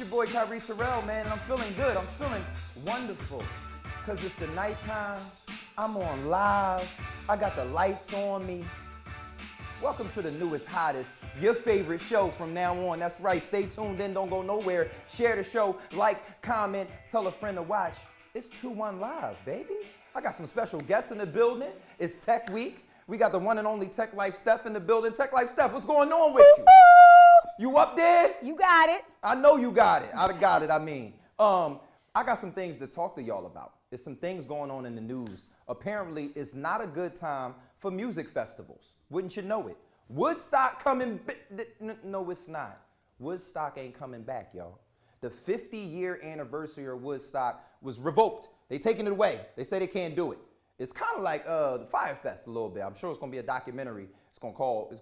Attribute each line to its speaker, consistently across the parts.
Speaker 1: your boy Kyrie Terrell, man, and I'm feeling good. I'm feeling wonderful because it's the nighttime. I'm on live. I got the lights on me. Welcome to the newest, hottest, your favorite show from now on. That's right. Stay tuned in. Don't go nowhere. Share the show. Like, comment, tell a friend to watch. It's 2-1 Live, baby. I got some special guests in the building. It's Tech Week. We got the one and only Tech Life Steph in the building. Tech Life Steph, what's going on with you? You up there?
Speaker 2: You got it.
Speaker 1: I know you got it. I got it, I mean. I got some things to talk to y'all about. There's some things going on in the news. Apparently, it's not a good time for music festivals. Wouldn't you know it? Woodstock coming, no it's not. Woodstock ain't coming back, y'all. The 50-year anniversary of Woodstock was revoked. They taking it away. They say they can't do it. It's kind of like the Fire Fest a little bit. I'm sure it's gonna be a documentary. It's gonna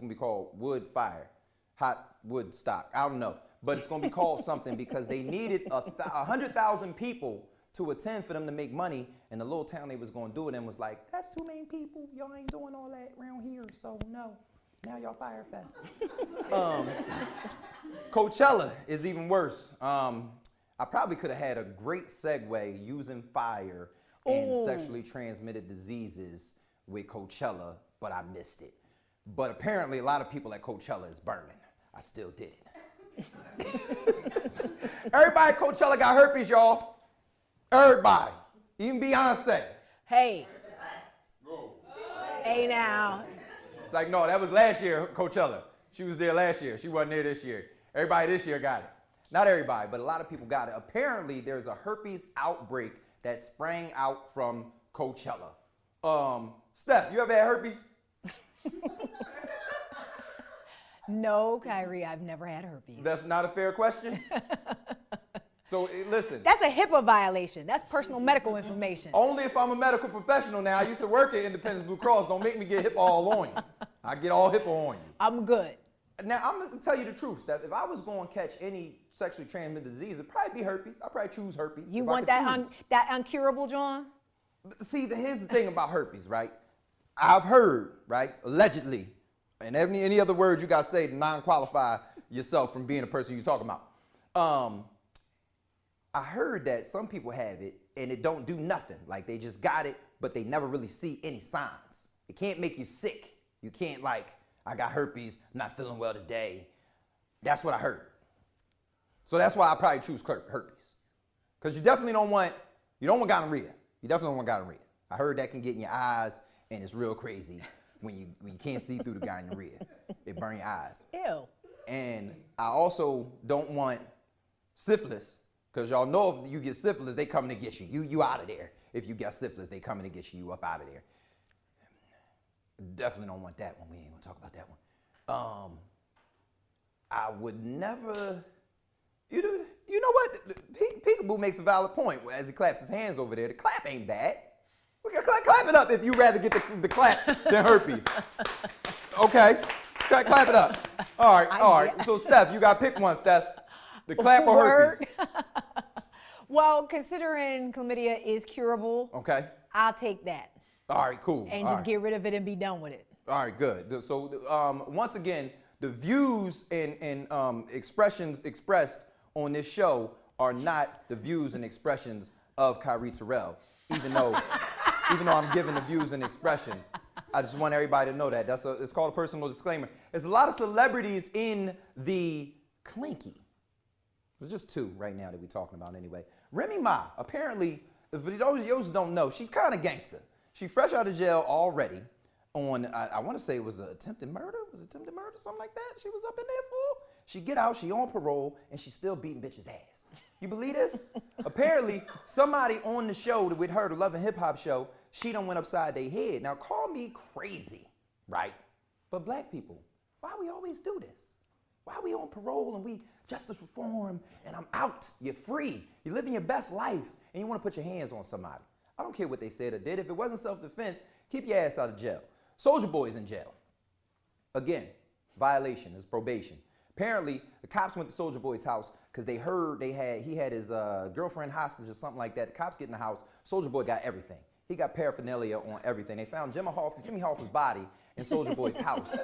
Speaker 1: be called Wood Fire, Hot Woodstock. I don't know, but it's gonna be called something because they needed 100,000 people to attend for them to make money, and the little town they was gonna do it in was like, that's too many people. Y'all ain't doing all that around here, so no. Now y'all Fire Fest. Coachella is even worse. I probably could have had a great segue using fire and sexually transmitted diseases with Coachella, but I missed it. But apparently a lot of people at Coachella is burning. I still did it. Everybody at Coachella got herpes, y'all. Everybody, even Beyonce.
Speaker 2: Hey. Hey now.
Speaker 1: It's like, no, that was last year, Coachella. She was there last year. She wasn't there this year. Everybody this year got it. Not everybody, but a lot of people got it. Apparently, there's a herpes outbreak that sprang out from Coachella. Steph, you ever had herpes?
Speaker 2: No, Kyrie, I've never had herpes.
Speaker 1: That's not a fair question? So listen.
Speaker 2: That's a HIPAA violation. That's personal medical information.
Speaker 1: Only if I'm a medical professional now. I used to work at Independence Blue Cross. Don't make me get HIPAA all on you. I get all HIPAA on you.
Speaker 2: I'm good.
Speaker 1: Now, I'm going to tell you the truth, Steph. If I was going to catch any sexually transmitted disease, it'd probably be herpes. I'd probably choose herpes.
Speaker 2: You want that uncurable, John?
Speaker 1: See, here's the thing about herpes, right? I've heard, right, allegedly, and any other word you got to say to non-qualify yourself from being a person you're talking about. I heard that some people have it and it don't do nothing. Like they just got it, but they never really see any signs. It can't make you sick. You can't like, I got herpes, I'm not feeling well today. That's what I heard. So that's why I probably choose herpes. Because you definitely don't want gonorrhea. You definitely don't want gonorrhea. I heard that can get in your eyes and it's real crazy when you can't see through the gonorrhea. It burn your eyes.
Speaker 2: Ew.
Speaker 1: And I also don't want syphilis. Because y'all know if you get syphilis, they coming to get you. You out of there. If you got syphilis, they coming to get you. You up out of there. Definitely don't want that one. We ain't going to talk about that one. I would never... You know what? Peekaboo makes a valid point as he claps his hands over there. The clap ain't bad. We can clap it up if you rather get the clap than herpes. Okay. Clap it up. All right. So, Steph, you got to pick one, Steph. The clap or herpes?
Speaker 2: Well, considering chlamydia is curable,
Speaker 1: okay,
Speaker 2: I'll take that.
Speaker 1: All right, cool.
Speaker 2: And just get rid of it and be done with it.
Speaker 1: All right, good. So once again, the views and expressions expressed on this show are not the views and expressions of Kyrie Terrell, even though I'm giving the views and expressions. I just want everybody to know that. It's called a personal disclaimer. There's a lot of celebrities in the clinky. There's just two right now that we're talking about anyway. Remy Ma, apparently, for those of you who don't know, she's kind of gangster. She fresh out of jail already on, I want to say it was attempted murder? Was it attempted murder? Something like that she was up in there for? She get out, she on parole, and she's still beating bitches' ass. You believe this? Apparently, somebody on the show with her, the Love and Hip Hop show, she done went upside their head. Now, call me crazy, right? But black people, why we always do this? Why are we on parole and we justice reform and I'm out? You're free. You're living your best life and you want to put your hands on somebody. I don't care what they said or did. If it wasn't self-defense, keep your ass out of jail. Soulja Boy's in jail. Again, violation is probation. Apparently, the cops went to Soulja Boy's house because they heard he had his girlfriend hostage or something like that. The cops get in the house. Soulja Boy got everything. He got paraphernalia on everything. They found Jimmy Hoffa's body in Soulja Boy's house.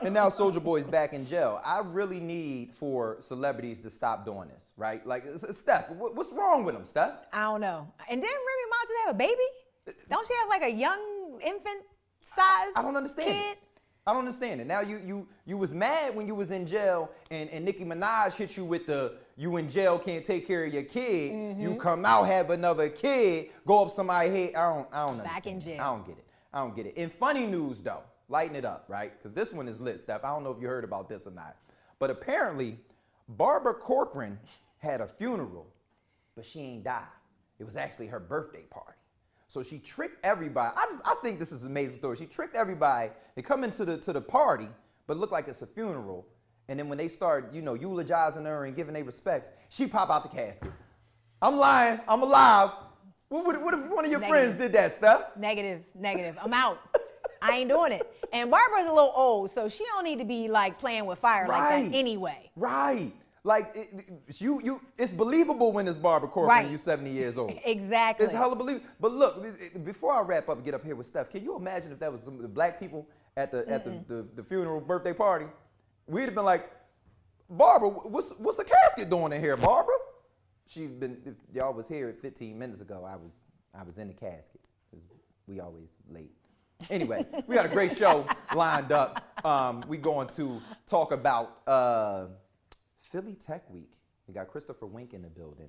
Speaker 1: And now Soulja Boy's back in jail. I really need for celebrities to stop doing this, right? Like, Steph, what's wrong with him, Steph?
Speaker 2: I don't know. And didn't Remy Ma just have a baby? Don't she have like a young infant size
Speaker 1: I don't understand
Speaker 2: kid?
Speaker 1: it. I don't understand it. Now you was mad when you was in jail and Nicki Minaj hit you with the you in jail can't take care of your kid. You come out have another kid, go up somebody's head. I don't understand.
Speaker 2: Back in jail.
Speaker 1: I don't get it. In funny news though, lighten it up, right? Because this one is lit, Steph. I don't know if you heard about this or not. But apparently, Barbara Corcoran had a funeral, but she ain't died. It was actually her birthday party. So she tricked everybody. I think this is an amazing story. She tricked everybody. They come into the party, but look like it's a funeral. And then when they start, eulogizing her and giving their respects, she pop out the casket. I'm lying. I'm alive. What if one of your friends did that, Steph?
Speaker 2: Negative. I'm out. I ain't doing it. And Barbara's a little old, so she don't need to be like playing with fire like that anyway.
Speaker 1: Right. Like it's believable when it's Barbara Corcoran and you're 70 years old.
Speaker 2: Exactly.
Speaker 1: It's hella believable. But look, before I wrap up and get up here with Steph, can you imagine if that was some of the black people at the funeral birthday party? We'd have been like, Barbara, what's a casket doing in here, Barbara? She'd been. If y'all was here 15 minutes ago, I was in the casket because we always late. Anyway, we got a great show lined up. We going to talk about. Philly Tech Week. We got Christopher Wink in the building.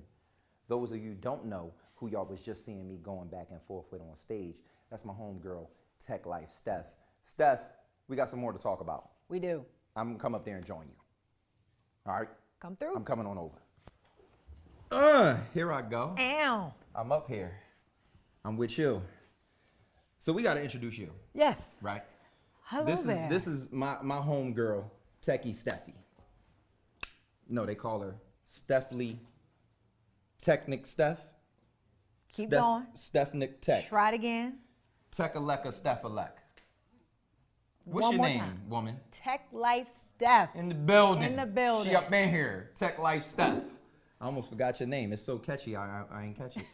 Speaker 1: Those of you who don't know who y'all was just seeing me going back and forth with on stage, that's my homegirl, Tech Life, Steph. Steph, we got some more to talk about.
Speaker 2: We do.
Speaker 1: I'm gonna come up there and join you. All right?
Speaker 2: Come through.
Speaker 1: I'm coming on over. Here I go.
Speaker 2: Ow.
Speaker 1: I'm up here. I'm with you. So we gotta introduce you.
Speaker 2: Yes.
Speaker 1: Right?
Speaker 2: Hello there.
Speaker 1: This is my homegirl, Techie Steffi. No, they call her Steffly Technic Steph.
Speaker 2: Keep going.
Speaker 1: Stephnic Tech.
Speaker 2: Try it again.
Speaker 1: Tech-aleka Steph-alek. What's
Speaker 2: One
Speaker 1: your
Speaker 2: more
Speaker 1: name,
Speaker 2: time.
Speaker 1: woman?
Speaker 2: Tech Life Steph.
Speaker 1: In the building.
Speaker 2: In the building.
Speaker 1: She up in here. Tech Life Steph. I almost forgot your name. It's so catchy, I ain't catch it.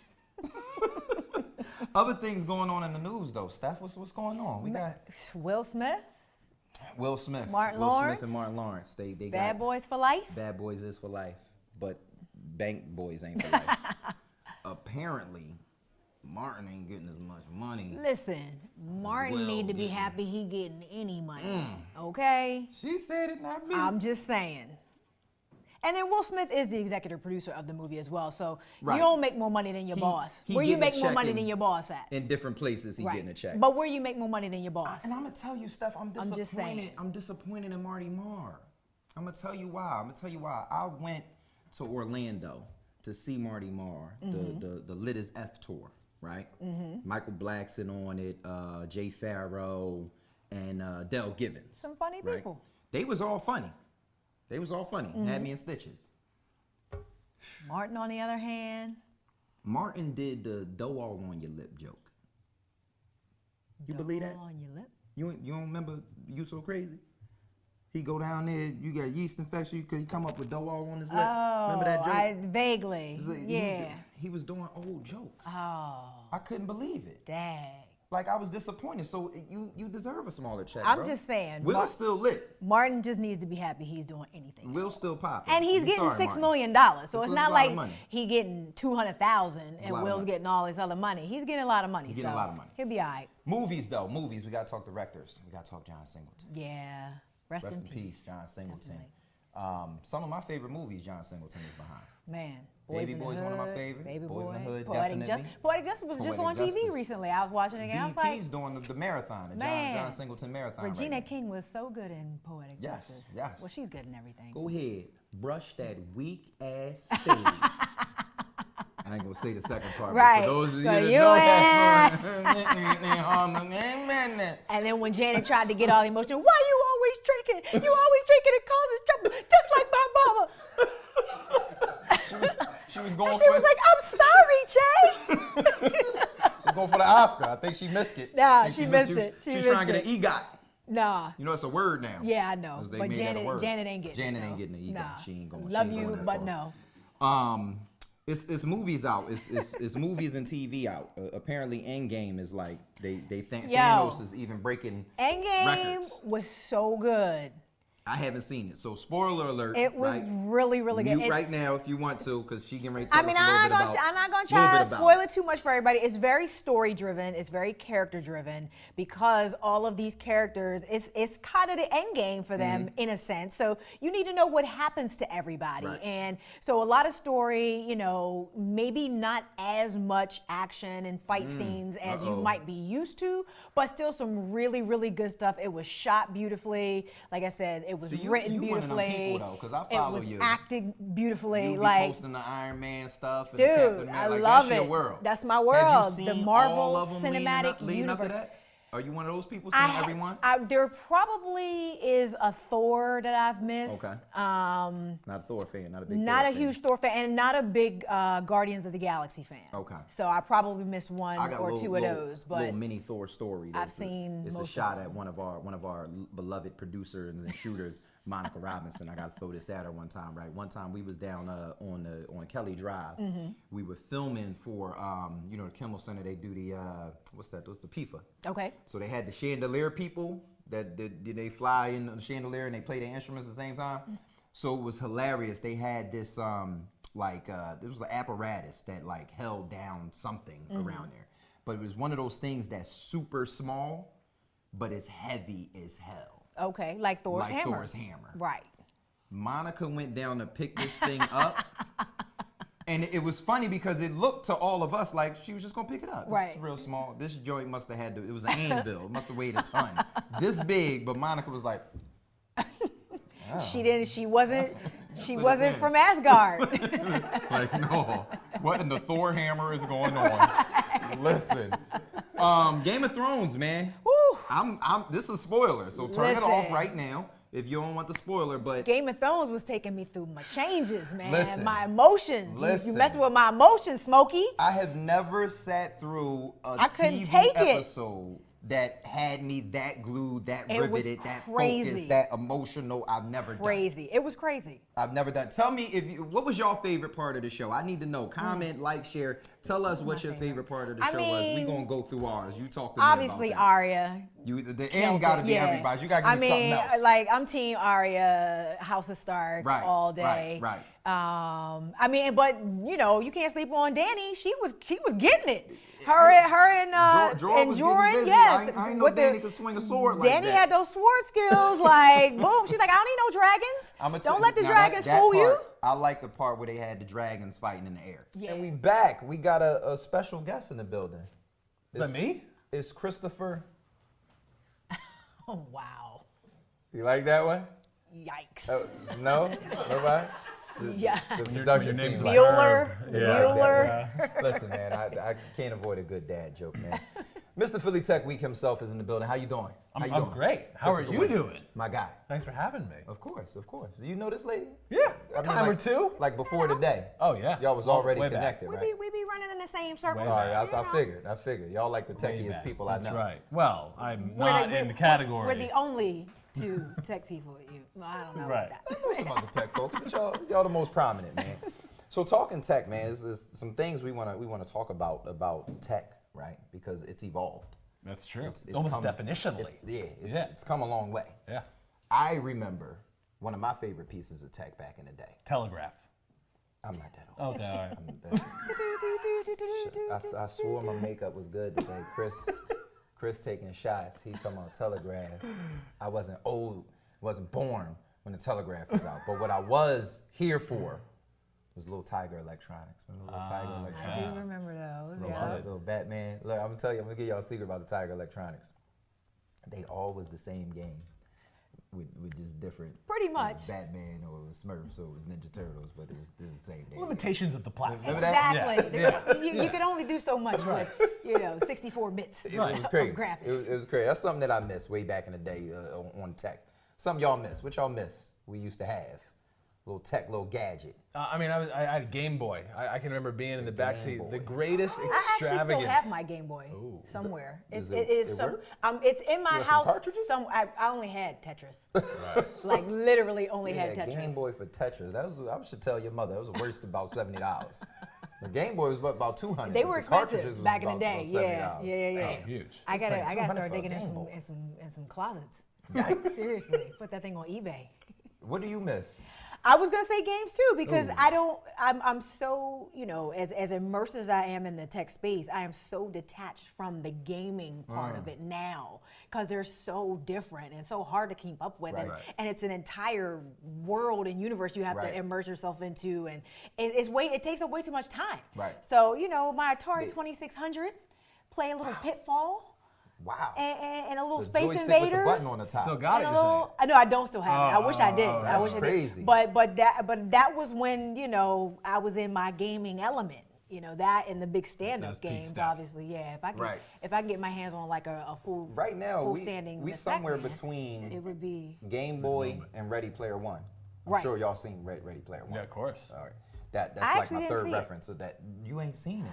Speaker 1: Other things going on in the news though, Steph. What's going on? We got
Speaker 2: Will Smith.
Speaker 1: Will Smith.
Speaker 2: Martin
Speaker 1: Will
Speaker 2: Lawrence.
Speaker 1: Smith and Martin Lawrence. They
Speaker 2: Bad
Speaker 1: got
Speaker 2: Boys for Life.
Speaker 1: Bad Boys is for life, but Bank Boys ain't for life. Apparently, Martin ain't getting as much money.
Speaker 2: Listen, Martin need to be happy he getting any money. Okay?
Speaker 1: She said it, not me.
Speaker 2: I'm just saying. And then Will Smith is the executive producer of the movie as well, so you don't make more money than your boss. Where you make more money than your boss at?
Speaker 1: In different places, he getting a check.
Speaker 2: But where you make more money than your boss?
Speaker 1: And I'm gonna tell you, Steph, I'm disappointed.
Speaker 2: just saying.
Speaker 1: I'm disappointed in Marty Marr. I'm gonna tell you why. I went to Orlando to see Marty Marr, the Lit as F tour, right? Michael Blackson on it, Jay Farrow, and Del Givens.
Speaker 2: Some funny people.
Speaker 1: They was all funny. Had me in stitches.
Speaker 2: Martin, on the other hand.
Speaker 1: Martin did the dough all on your lip joke. You believe that?
Speaker 2: On your lip?
Speaker 1: You don't remember You So Crazy? He go down there, you got yeast infection, you come up with dough all on his lip. Remember that joke?
Speaker 2: Vaguely.
Speaker 1: Yeah. He was doing old jokes.
Speaker 2: Oh.
Speaker 1: I couldn't believe it.
Speaker 2: Dang.
Speaker 1: Like, I was disappointed. So you deserve a smaller check,
Speaker 2: I'm
Speaker 1: bro.
Speaker 2: just saying.
Speaker 1: Will's still lit.
Speaker 2: Martin just needs to be happy he's doing anything.
Speaker 1: Will's still popping.
Speaker 2: And he's getting $6 million. So it's not like he getting $200,000 and Will's getting all this other money. He's getting a lot of money. He'll be all right.
Speaker 1: Movies, though. Movies. We got to talk directors. We got to talk John Singleton.
Speaker 2: Yeah. Rest in peace,
Speaker 1: John Singleton. Some of my favorite movies John Singleton is behind.
Speaker 2: Man.
Speaker 1: Baby Boy's one of my favorites.
Speaker 2: Baby
Speaker 1: Boys
Speaker 2: Boy.
Speaker 1: in the Hood,
Speaker 2: Poetic Justice was just on TV recently. I was watching it again.
Speaker 1: BET's doing the marathon, the John Singleton marathon.
Speaker 2: Regina King was so good in Poetic Justice.
Speaker 1: Yes.
Speaker 2: Well, she's good in everything.
Speaker 1: Go ahead. Brush that weak ass fade. I ain't gonna say the second part.
Speaker 2: Right.
Speaker 1: But for those of you
Speaker 2: So
Speaker 1: that
Speaker 2: you
Speaker 1: know
Speaker 2: and then when Janet tried to get all emotional, why you always drinking? You always drinking and causing trouble, just like my mama.
Speaker 1: She was going
Speaker 2: and she was like, I'm sorry, Jay.
Speaker 1: She was going for the Oscar. I think she missed it.
Speaker 2: Nah, she missed it.
Speaker 1: She's trying to get an EGOT.
Speaker 2: Nah.
Speaker 1: You know, it's a word now.
Speaker 2: Yeah, I know. But Janet ain't getting it.
Speaker 1: Janet ain't getting an EGOT.
Speaker 2: Nah.
Speaker 1: She ain't going.
Speaker 2: Love you, but no.
Speaker 1: It's movies out. It's movies and TV out. Apparently, Endgame is like they think Thanos is even breaking
Speaker 2: Endgame
Speaker 1: records.
Speaker 2: was so good.
Speaker 1: I haven't seen it, so spoiler alert.
Speaker 2: It was really, really good.
Speaker 1: Mute right now if you want to, because she can ready to tell
Speaker 2: I mean,
Speaker 1: us a little bit about.
Speaker 2: I'm not gonna try to spoil it too much for everybody. It's very story driven. It's very character driven because all of these characters, it's kind of the end game for them in a sense. So you need to know what happens to everybody, and so a lot of story. You know, maybe not as much action and fight scenes as you might be used to, but still some really, really good stuff. It was shot beautifully. Like I said, it was written beautifully.
Speaker 1: Because I follow
Speaker 2: it was
Speaker 1: you.
Speaker 2: acting beautifully.
Speaker 1: You be
Speaker 2: like
Speaker 1: posting the Iron Man stuff. And
Speaker 2: dude,
Speaker 1: the Captain Man.
Speaker 2: I
Speaker 1: Like,
Speaker 2: love
Speaker 1: that's
Speaker 2: it.
Speaker 1: your world.
Speaker 2: That's my world.
Speaker 1: Have you seen
Speaker 2: the Marvel
Speaker 1: all of them
Speaker 2: Cinematic
Speaker 1: leading up to
Speaker 2: Universe.
Speaker 1: that? Are you one of those people seeing everyone?
Speaker 2: There probably is a Thor that I've missed.
Speaker 1: Okay. Not a Thor fan. Not a big.
Speaker 2: Not
Speaker 1: Thor
Speaker 2: a huge Thor fan, and not a big Guardians of the Galaxy fan.
Speaker 1: Okay.
Speaker 2: So I probably missed one or two of those, but
Speaker 1: little mini Thor story.
Speaker 2: I've seen.
Speaker 1: It's
Speaker 2: most
Speaker 1: a shot
Speaker 2: of
Speaker 1: at one of our beloved producers and shooters, Monica Robinson. I got to throw this at her one time. Right. One time we was down on Kelly Drive. We were filming for the Kimmel Center. They do the what's that? What's the PIFA?
Speaker 2: Okay.
Speaker 1: So they had the chandelier people that they fly in the chandelier and they play their instruments at the same time. So it was hilarious. They had this it was an apparatus that like held down something around there, but it was one of those things that's super small, but it's heavy as hell.
Speaker 2: Okay, like Thor's hammer.
Speaker 1: Like Thor's hammer.
Speaker 2: Right.
Speaker 1: Monica went down to pick this thing up. And it was funny because it looked to all of us like she was just gonna pick it up.
Speaker 2: Right.
Speaker 1: It's real small. This joint must have had it was an anvil. It must have weighed a ton. This big, but Monica was like,
Speaker 2: She wasn't from Asgard.
Speaker 1: like, no. What in the Thor hammer is going on? Listen. Game of Thrones, man.
Speaker 2: Woo.
Speaker 1: This is a spoiler, so turn it off right now. If you don't want the spoiler, but
Speaker 2: Game of Thrones was taking me through my changes, man.
Speaker 1: Listen,
Speaker 2: my emotions.
Speaker 1: listen.
Speaker 2: You messing with my emotions, Smokey.
Speaker 1: I have never sat through a
Speaker 2: couldn't
Speaker 1: TV
Speaker 2: take
Speaker 1: episode that had me that glued, that riveted, that focused, that emotional. I've never done.
Speaker 2: Crazy. It was crazy.
Speaker 1: I've never done. Tell me what was your favorite part of the show? I need to know. Comment, like, share. Tell us what your favorite part of the show was. We're gonna go through ours. You talk to me
Speaker 2: obviously
Speaker 1: about that.
Speaker 2: Arya.
Speaker 1: The end gotta be everybody. You gotta give me something else.
Speaker 2: Like I'm team Arya, House of Stark all day.
Speaker 1: Right.
Speaker 2: But you can't sleep on Dany. She was getting it. Her and Jordan, yes.
Speaker 1: I ain't know Dany could swing a sword like that.
Speaker 2: Dany had those sword skills, like boom. She's like, I don't need no dragons. Don't let the dragons fool you.
Speaker 1: I like the part where they had the dragons fighting in the air.
Speaker 2: Yeah.
Speaker 1: And we back. We got a special guest in the building.
Speaker 3: Is that me?
Speaker 1: It's Christopher.
Speaker 2: Oh wow.
Speaker 1: You like that one?
Speaker 2: Yikes.
Speaker 1: No? Nobody?
Speaker 2: Yeah.
Speaker 1: The production
Speaker 3: Your name's
Speaker 1: team.
Speaker 3: like
Speaker 2: Bueller.
Speaker 3: Bueller.
Speaker 1: Listen, man, I can't avoid a good dad joke, man. Mr. Philly Tech Week himself is in the building. How you doing?
Speaker 3: I'm great. How are you doing?
Speaker 1: My guy.
Speaker 3: Thanks for having me.
Speaker 1: Of course. Do you know this lady?
Speaker 3: Yeah, a time or two.
Speaker 1: Like before today.
Speaker 3: Oh yeah.
Speaker 1: Y'all was already
Speaker 3: way back.
Speaker 1: connected, right?
Speaker 2: We be running in the same circle.
Speaker 3: Way
Speaker 1: All right, I figured. Y'all like the
Speaker 3: Way
Speaker 1: techiest
Speaker 3: back.
Speaker 1: people I know.
Speaker 3: That's right. Well, I'm not in the category.
Speaker 2: We're the only two tech people. I don't know
Speaker 3: Right.
Speaker 2: about
Speaker 1: I
Speaker 2: that.
Speaker 1: know some other tech folks, but y'all the most prominent, man. So talking tech, man, is some things we wanna talk about tech, right? Because it's evolved.
Speaker 3: That's true.
Speaker 1: It's
Speaker 3: Almost
Speaker 1: come-
Speaker 3: definitionally.
Speaker 1: It's come a long way.
Speaker 3: Yeah.
Speaker 1: I remember one of my favorite pieces of tech back in the day.
Speaker 3: Telegraph.
Speaker 1: I'm not that old.
Speaker 3: Okay, all right.
Speaker 1: I swore my makeup was good today. Chris taking shots. He talking about telegraph. I wasn't old, wasn't born when the telegraph was out. But what I was here for was Little Tiger Electronics. Remember Little Tiger Electronics?
Speaker 2: I do remember those.
Speaker 1: Little Batman. Look, I'm gonna give y'all a secret about the Tiger Electronics. They all was the same game. With just different.
Speaker 2: Pretty much.
Speaker 1: Batman or it was Smurfs or it was Ninja Turtles, but it was the same day.
Speaker 3: Limitations of the platform.
Speaker 1: Remember that?
Speaker 2: Exactly.
Speaker 3: Yeah.
Speaker 2: You could only do so much with 64 bits.
Speaker 1: It was crazy.
Speaker 2: Of graphics.
Speaker 1: It was crazy. That's something that I missed way back in the day on tech. Something y'all miss. What y'all miss? We used to have little tech, little gadget.
Speaker 3: I had a Game Boy. I can remember being in the backseat.
Speaker 1: Boy.
Speaker 3: The greatest
Speaker 2: I actually
Speaker 3: extravagance.
Speaker 2: still have my Game Boy somewhere.
Speaker 1: Does
Speaker 2: It
Speaker 1: it
Speaker 2: is
Speaker 1: work?
Speaker 2: it's in my
Speaker 1: You have some
Speaker 2: house.
Speaker 1: cartridges?
Speaker 2: I only had Tetris.
Speaker 3: Right.
Speaker 2: Like literally only had
Speaker 1: Yeah,
Speaker 2: Tetris.
Speaker 1: Game Boy for Tetris. I should tell your mother. That was worth about $70. The Game Boy was about 200.
Speaker 2: They were
Speaker 1: The cartridges
Speaker 2: expensive
Speaker 1: was
Speaker 2: back in the
Speaker 1: about
Speaker 2: day.
Speaker 1: $70.
Speaker 2: Yeah.
Speaker 3: Huge.
Speaker 2: I gotta
Speaker 1: paying $200
Speaker 2: start
Speaker 1: for a
Speaker 2: digging
Speaker 1: Game Boy.
Speaker 2: in some closets.
Speaker 1: Yikes.
Speaker 2: Seriously, put that thing on eBay.
Speaker 1: What do you miss?
Speaker 2: I was gonna say games too because
Speaker 1: Ooh.
Speaker 2: I'm so, as immersed as I am in the tech space, I am so detached from the gaming part of it now because they're so different and so hard to keep up with.
Speaker 1: Right.
Speaker 2: And it's an entire world and universe you have
Speaker 1: Right.
Speaker 2: to immerse yourself into, and it takes up way too much time.
Speaker 1: Right.
Speaker 2: So, my Atari 2600, play a little Pitfall.
Speaker 1: Wow.
Speaker 2: And a little
Speaker 1: The
Speaker 2: Space
Speaker 1: joystick
Speaker 2: Invaders.
Speaker 1: with the button on the top.
Speaker 3: Still got it,
Speaker 2: And
Speaker 3: you're
Speaker 2: a
Speaker 3: saying?
Speaker 2: little, no, I don't still have it. I wish I did. I
Speaker 1: that's
Speaker 2: wish I
Speaker 1: crazy.
Speaker 2: did. But that was when I was in my gaming element. That and the big stand-up
Speaker 3: That's peak
Speaker 2: games,
Speaker 3: stuff.
Speaker 2: obviously. Yeah,
Speaker 1: Right.
Speaker 2: if I can get my hands on like a full
Speaker 1: Right now,
Speaker 2: full
Speaker 1: we
Speaker 2: standing
Speaker 1: somewhere
Speaker 2: Pac-Man,
Speaker 1: between
Speaker 2: it would be
Speaker 1: Game Boy and Ready Player One. I'm
Speaker 2: Right.
Speaker 1: sure y'all seen Ready Player One.
Speaker 3: Yeah, of course.
Speaker 1: All right. That's
Speaker 2: I
Speaker 1: like
Speaker 2: actually
Speaker 1: my
Speaker 2: didn't
Speaker 1: third
Speaker 2: see it.
Speaker 1: reference. So that you ain't seen it.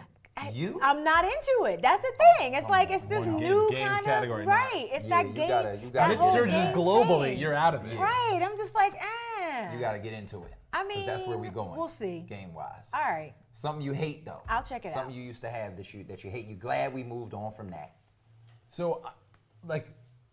Speaker 2: I'm not into it. That's the thing. It's like it's this
Speaker 3: One
Speaker 2: new
Speaker 3: games
Speaker 2: kind
Speaker 3: category
Speaker 2: of
Speaker 3: now.
Speaker 2: right. It's
Speaker 1: Yeah,
Speaker 2: that
Speaker 1: you
Speaker 2: game.
Speaker 1: gotta
Speaker 3: When
Speaker 2: that
Speaker 3: it
Speaker 2: whole
Speaker 3: surges
Speaker 2: game
Speaker 3: globally,
Speaker 2: thing.
Speaker 3: you're out of it.
Speaker 2: Right. I'm just like,
Speaker 1: You got to get into it.
Speaker 2: I
Speaker 1: 'Cause that's where we
Speaker 2: mean,
Speaker 1: going.
Speaker 2: we'll see.
Speaker 1: Game wise.
Speaker 2: All right.
Speaker 1: Something you hate though.
Speaker 2: I'll check it out.
Speaker 1: Something you used to have that you hate. You glad we moved on from that.
Speaker 3: So,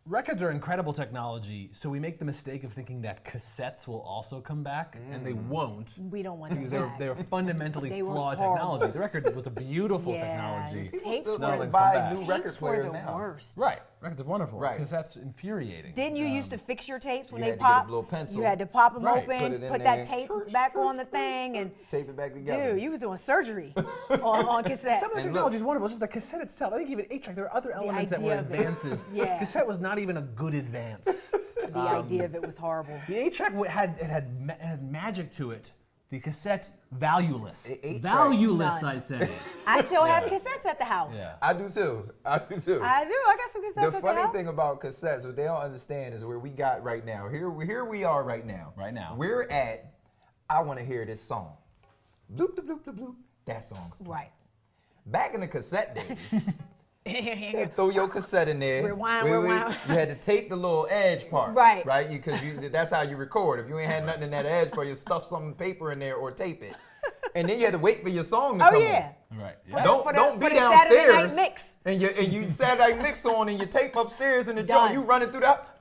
Speaker 3: records are incredible technology, so we make the mistake of thinking that cassettes will also come back, and they won't.
Speaker 2: We don't want
Speaker 3: Because
Speaker 2: them
Speaker 3: they're
Speaker 2: back.
Speaker 3: fundamentally
Speaker 2: They were
Speaker 3: flawed
Speaker 2: horrible.
Speaker 3: technology. The record was a beautiful
Speaker 2: Yeah,
Speaker 3: technology.
Speaker 2: the
Speaker 1: People
Speaker 2: tapes
Speaker 1: still
Speaker 2: were
Speaker 1: don't
Speaker 3: the-
Speaker 1: buy
Speaker 3: Tapes
Speaker 1: new record
Speaker 2: were
Speaker 1: players
Speaker 2: the
Speaker 1: now.
Speaker 2: worst.
Speaker 3: Right, records are wonderful.
Speaker 1: Right.
Speaker 3: Cassettes infuriating.
Speaker 2: Didn't you used to fix your tapes when
Speaker 1: you
Speaker 2: they
Speaker 1: had to get a
Speaker 2: pop?
Speaker 1: little pencil.
Speaker 2: You had to pop them
Speaker 3: Right.
Speaker 2: open,
Speaker 1: Put it in
Speaker 2: put
Speaker 1: there.
Speaker 2: that tape
Speaker 1: Church,
Speaker 2: back
Speaker 1: church,
Speaker 2: on the thing, and
Speaker 1: Tape it back together.
Speaker 2: dude, you was doing surgery on cassettes.
Speaker 3: Some of the
Speaker 1: And
Speaker 3: technology is wonderful. It's just the cassette itself. I think even 8-track, there are other elements that were
Speaker 2: idea of it.
Speaker 3: advances.
Speaker 2: Yeah.
Speaker 3: Cassette was not even a good advance.
Speaker 2: The idea of it was horrible.
Speaker 3: The 8-track had magic to it. The cassette, valueless.
Speaker 1: 8-track.
Speaker 3: Valueless,
Speaker 2: None.
Speaker 3: I say.
Speaker 2: I still have cassettes at the house.
Speaker 3: Yeah.
Speaker 1: I do too. I do too.
Speaker 2: I do. I got some cassettes
Speaker 1: The
Speaker 2: at the
Speaker 1: funny
Speaker 2: house.
Speaker 1: thing about cassettes, what they don't understand is where we got right now. Here we are right now.
Speaker 3: Right now.
Speaker 1: We're at, I want to hear this song. Bloop, bloop, bloop, bloop, bloop. That song's playing.
Speaker 2: Right.
Speaker 1: Back in the cassette days, they'd throw your cassette in there.
Speaker 2: Rewind, rewind.
Speaker 1: You had to tape the little edge part.
Speaker 2: Right.
Speaker 1: Right? Because that's how you record. If you ain't had nothing in that edge part, you stuff some paper in there or tape it. And then you had to wait for your song to
Speaker 2: Oh
Speaker 1: come
Speaker 2: yeah.
Speaker 3: Right.
Speaker 2: For
Speaker 3: Yeah.
Speaker 2: the-
Speaker 1: Don't be
Speaker 2: for the Saturday
Speaker 1: downstairs.
Speaker 2: night mix.
Speaker 1: And you Saturday mix on and you tape upstairs and the
Speaker 2: Done.
Speaker 1: joint, you running through that.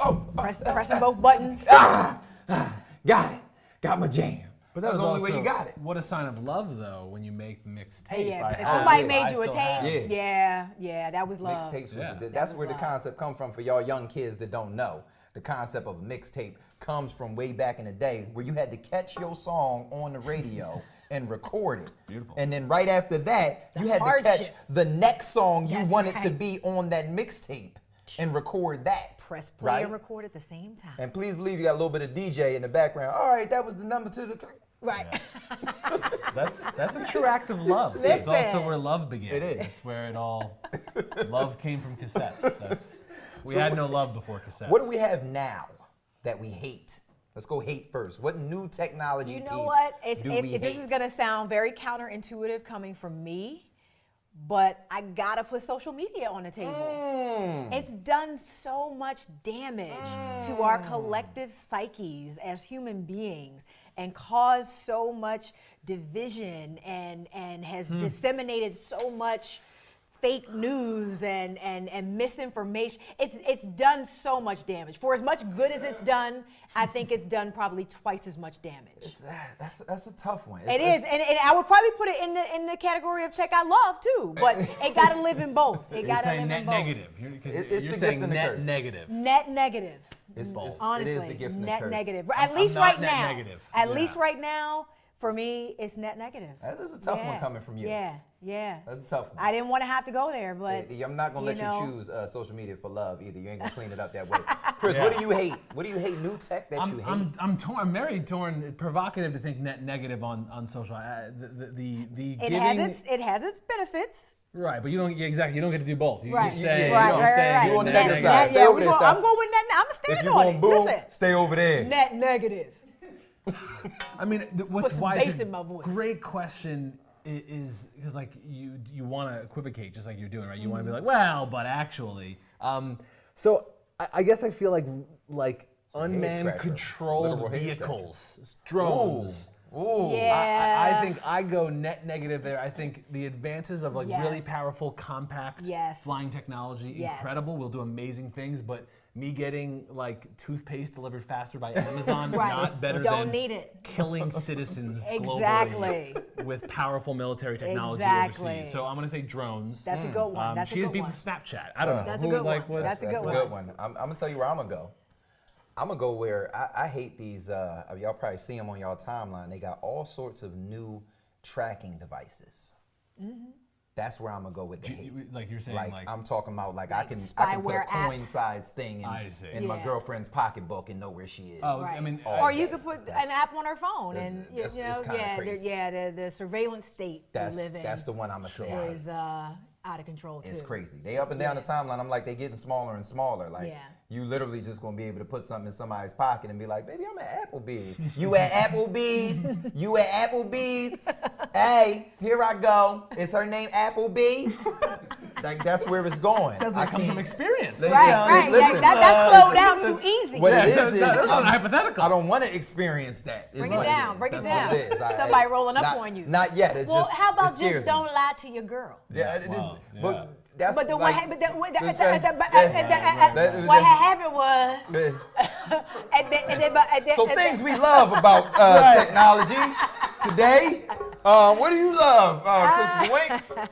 Speaker 2: Pressing both buttons.
Speaker 1: Got it. Got my jam.
Speaker 3: But
Speaker 1: That's
Speaker 3: was
Speaker 1: the only way
Speaker 3: also-
Speaker 1: you got it.
Speaker 3: What a sign of love, though, when you make mixed tape.
Speaker 2: Yeah, if
Speaker 3: I
Speaker 2: somebody
Speaker 3: have-
Speaker 2: made
Speaker 3: I
Speaker 2: you a
Speaker 3: still have.
Speaker 2: tape, yeah, that was love.
Speaker 1: Mixtapes was
Speaker 3: Yeah.
Speaker 1: that's
Speaker 2: was
Speaker 1: where the
Speaker 2: love.
Speaker 1: concept come from for y'all young kids that don't know. The concept of mixtape comes from way back in the day where you had to catch your song on the radio and record it.
Speaker 3: Beautiful.
Speaker 1: And then right after that, you had to
Speaker 2: hardship.
Speaker 1: catch the next song you
Speaker 2: That's
Speaker 1: wanted to
Speaker 2: right.
Speaker 1: be on that mixtape and record that.
Speaker 2: Press play
Speaker 1: right?
Speaker 2: and record at the same time.
Speaker 1: And please believe you got a little bit of DJ in the background. All right, that was the number to the.
Speaker 2: Right.
Speaker 3: That's a true act of love. It's
Speaker 2: Listen.
Speaker 3: also where love began.
Speaker 1: It is.
Speaker 3: It's where it all, love came from cassettes. We had no love before cassettes.
Speaker 1: What do we have now that we hate? Let's go hate first. What new technology
Speaker 2: You
Speaker 1: piece
Speaker 2: know what?
Speaker 1: do we
Speaker 2: This is
Speaker 1: hate?
Speaker 2: gonna sound very counterintuitive coming from me, but I gotta put social media on the table. It's done so much damage to our collective psyches as human beings and caused so much division and has disseminated so much fake news and misinformation. It's done so much damage. For as much good as it's done, I think it's done probably twice as much damage.
Speaker 1: That's a tough one.
Speaker 2: It is, and I would probably put it in the category of tech I love too, but it gotta live in both. It
Speaker 3: You're
Speaker 2: gotta
Speaker 3: saying
Speaker 2: live
Speaker 3: net
Speaker 2: in both.
Speaker 3: negative.
Speaker 1: It's
Speaker 3: You're
Speaker 1: the
Speaker 3: saying
Speaker 1: gift and the
Speaker 3: net
Speaker 1: curse.
Speaker 3: negative.
Speaker 2: Net negative.
Speaker 1: It's
Speaker 2: Honestly,
Speaker 1: it is the gift and the
Speaker 2: net
Speaker 1: curse.
Speaker 2: negative. At least
Speaker 3: not
Speaker 2: right
Speaker 3: net
Speaker 2: now.
Speaker 3: negative.
Speaker 2: At
Speaker 3: Yeah.
Speaker 2: least right now, for me, it's net negative.
Speaker 1: This is a tough one coming from you.
Speaker 2: Yeah.
Speaker 1: That's a tough one.
Speaker 2: I didn't want to have to go there, but
Speaker 1: I'm not gonna let
Speaker 2: know.
Speaker 1: you choose social media for love either. You ain't gonna clean it up that way. Chris, what do you hate? What do you hate? New tech that you hate?
Speaker 3: I'm torn. I'm very torn. Provocative to think net negative on social. The
Speaker 2: it
Speaker 3: giving.
Speaker 2: has its benefits.
Speaker 3: Right, but you don't exactly. You don't get to do both. You,
Speaker 2: Right.
Speaker 3: you say,
Speaker 1: Yeah,
Speaker 3: you
Speaker 1: right,
Speaker 3: say
Speaker 2: right.
Speaker 1: You on the
Speaker 3: net
Speaker 1: negative
Speaker 3: negative.
Speaker 1: side. Stay over there,
Speaker 2: I'm
Speaker 1: stop.
Speaker 2: going with net. I'm
Speaker 1: If
Speaker 2: standing
Speaker 1: you're
Speaker 2: on
Speaker 1: going
Speaker 2: it.
Speaker 1: boom,
Speaker 2: Listen,
Speaker 1: stay over there.
Speaker 2: net negative.
Speaker 3: I mean, what's
Speaker 2: some
Speaker 3: why
Speaker 2: bass
Speaker 3: it's a
Speaker 2: in my voice.
Speaker 3: great question is because like you want to equivocate just like you're doing, right? You want to be like, well, but actually. So I guess I feel like unmanned
Speaker 1: scratcher.
Speaker 3: controlled
Speaker 1: Literal head
Speaker 3: vehicles, drones.
Speaker 1: Ooh.
Speaker 2: Yeah.
Speaker 3: I think I go net negative there. I think the advances of like really
Speaker 2: Yes.
Speaker 3: powerful, compact flying technology, incredible. We'll do amazing things, but me getting like toothpaste delivered faster by Amazon, not better
Speaker 2: Don't
Speaker 3: than
Speaker 2: need it.
Speaker 3: killing citizens
Speaker 2: Exactly.
Speaker 3: globally with powerful military technology
Speaker 2: Exactly.
Speaker 3: overseas. So I'm gonna say drones.
Speaker 2: That's a good one. That's a
Speaker 3: she has
Speaker 2: good
Speaker 3: beef
Speaker 2: one.
Speaker 3: with Snapchat. I don't know.
Speaker 2: That's a
Speaker 3: Who
Speaker 2: good
Speaker 3: would like
Speaker 2: one.
Speaker 3: what?
Speaker 2: That's a good one.
Speaker 1: I'm gonna tell you where I'm gonna go. I'm gonna go where I hate these. Y'all probably see them on y'all timeline. They got all sorts of new tracking devices. That's where I'm gonna go with the hate.
Speaker 3: Like you're saying, like
Speaker 1: I'm talking about like I can put a
Speaker 2: spyware apps.
Speaker 1: coin-sized thing in my
Speaker 2: Yeah.
Speaker 1: girlfriend's pocketbook and know where she is.
Speaker 3: Oh,
Speaker 2: Right.
Speaker 3: I mean,
Speaker 2: or you could put an app on her phone,
Speaker 1: that's-
Speaker 2: and
Speaker 1: that's-
Speaker 2: you
Speaker 1: it's
Speaker 2: know,
Speaker 1: kinda crazy.
Speaker 2: the surveillance state we live in.
Speaker 1: That's the one I'm gonna say.
Speaker 2: is out of control too.
Speaker 1: It's crazy. They up and down the timeline. I'm like, they getting smaller and smaller. Like, you literally just gonna be able to put something in somebody's pocket and be like, baby, I'm at Applebee's. You at Applebee's? You at Applebee's? Hey, here I go. Is her name Applebee? Like, that's where it's going.
Speaker 3: sounds like it comes from experience.
Speaker 2: Right.
Speaker 1: Listen,
Speaker 2: that flowed out too easy.
Speaker 1: what it is
Speaker 3: that's not hypothetical.
Speaker 1: I don't want to experience that. is
Speaker 2: Bring it
Speaker 1: what
Speaker 2: down.
Speaker 1: is.
Speaker 2: Bring it
Speaker 1: That's
Speaker 2: down.
Speaker 1: what it is.
Speaker 2: Somebody rolling up on you.
Speaker 1: Not yet. It
Speaker 2: Well,
Speaker 1: just,
Speaker 2: how about
Speaker 1: it scares
Speaker 2: just
Speaker 1: me.
Speaker 2: don't lie to your girl?
Speaker 1: Yeah, it is. But that's
Speaker 2: But the
Speaker 1: like,
Speaker 2: what happened was,
Speaker 1: so things we love about technology today. What do you love, Christopher Wink?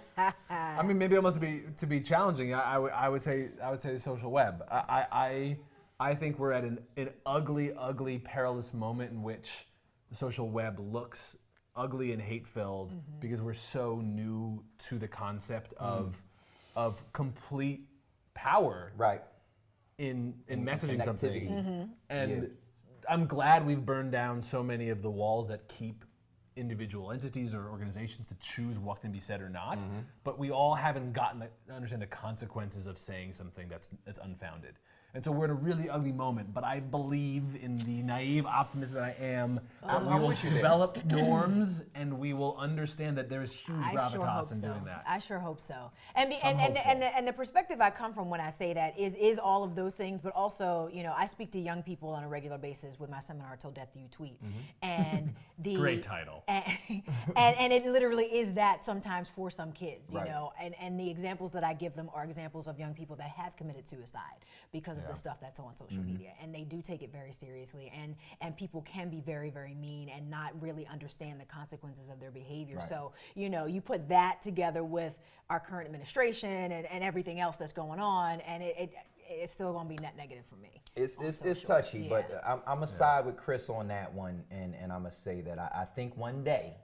Speaker 3: I mean, maybe almost to be challenging. I would say the social web. I think we're at an ugly, perilous moment in which the social web looks ugly and hate-filled because we're so new to the concept of complete power.
Speaker 1: Right.
Speaker 3: In messaging something. And
Speaker 1: Yeah.
Speaker 3: I'm glad we've burned down so many of the walls that keep individual entities or organizations to choose what can be said or not. But we all haven't gotten to understand the consequences of saying something that's unfounded. And so we're in a really ugly moment, but I believe in the naive optimist that I am, that we will develop norms and we will understand that there is huge gravitas in doing that.
Speaker 2: I sure hope so. And the perspective I come from when I say that is all of those things, but also, you know, I speak to young people on a regular basis with my seminar, Till Death Do You Tweet. And the
Speaker 3: Great title.
Speaker 2: And it literally is that sometimes for some kids, you
Speaker 1: Right.
Speaker 2: know, and the examples that I give them are examples of young people that have committed suicide because of the stuff that's on social media, and they do take it very seriously, and people can be very, very mean and not really understand the consequences of their behavior.
Speaker 1: Right.
Speaker 2: So, you know, you put that together with our current administration and everything else that's going on, and it's still going to be net negative for me.
Speaker 1: It's touchy, but I'm going to side with Chris on that one, and I'm going to say that I think one day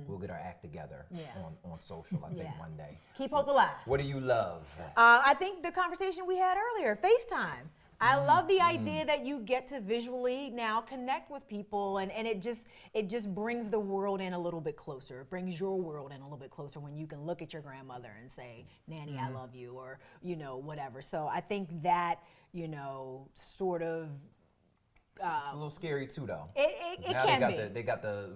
Speaker 1: we'll get our act together on social. I think one day.
Speaker 2: Keep hope alive.
Speaker 1: What do you love?
Speaker 2: I think the conversation we had earlier, FaceTime. I love the idea that you get to visually now connect with people, and it just brings the world in a little bit closer. It brings your world in a little bit closer when you can look at your grandmother and say, Nanny, I love you, or, you know, whatever. So I think that, you know, sort of
Speaker 1: It's a little scary too, though.
Speaker 2: it
Speaker 1: Now
Speaker 2: can be.
Speaker 1: They got the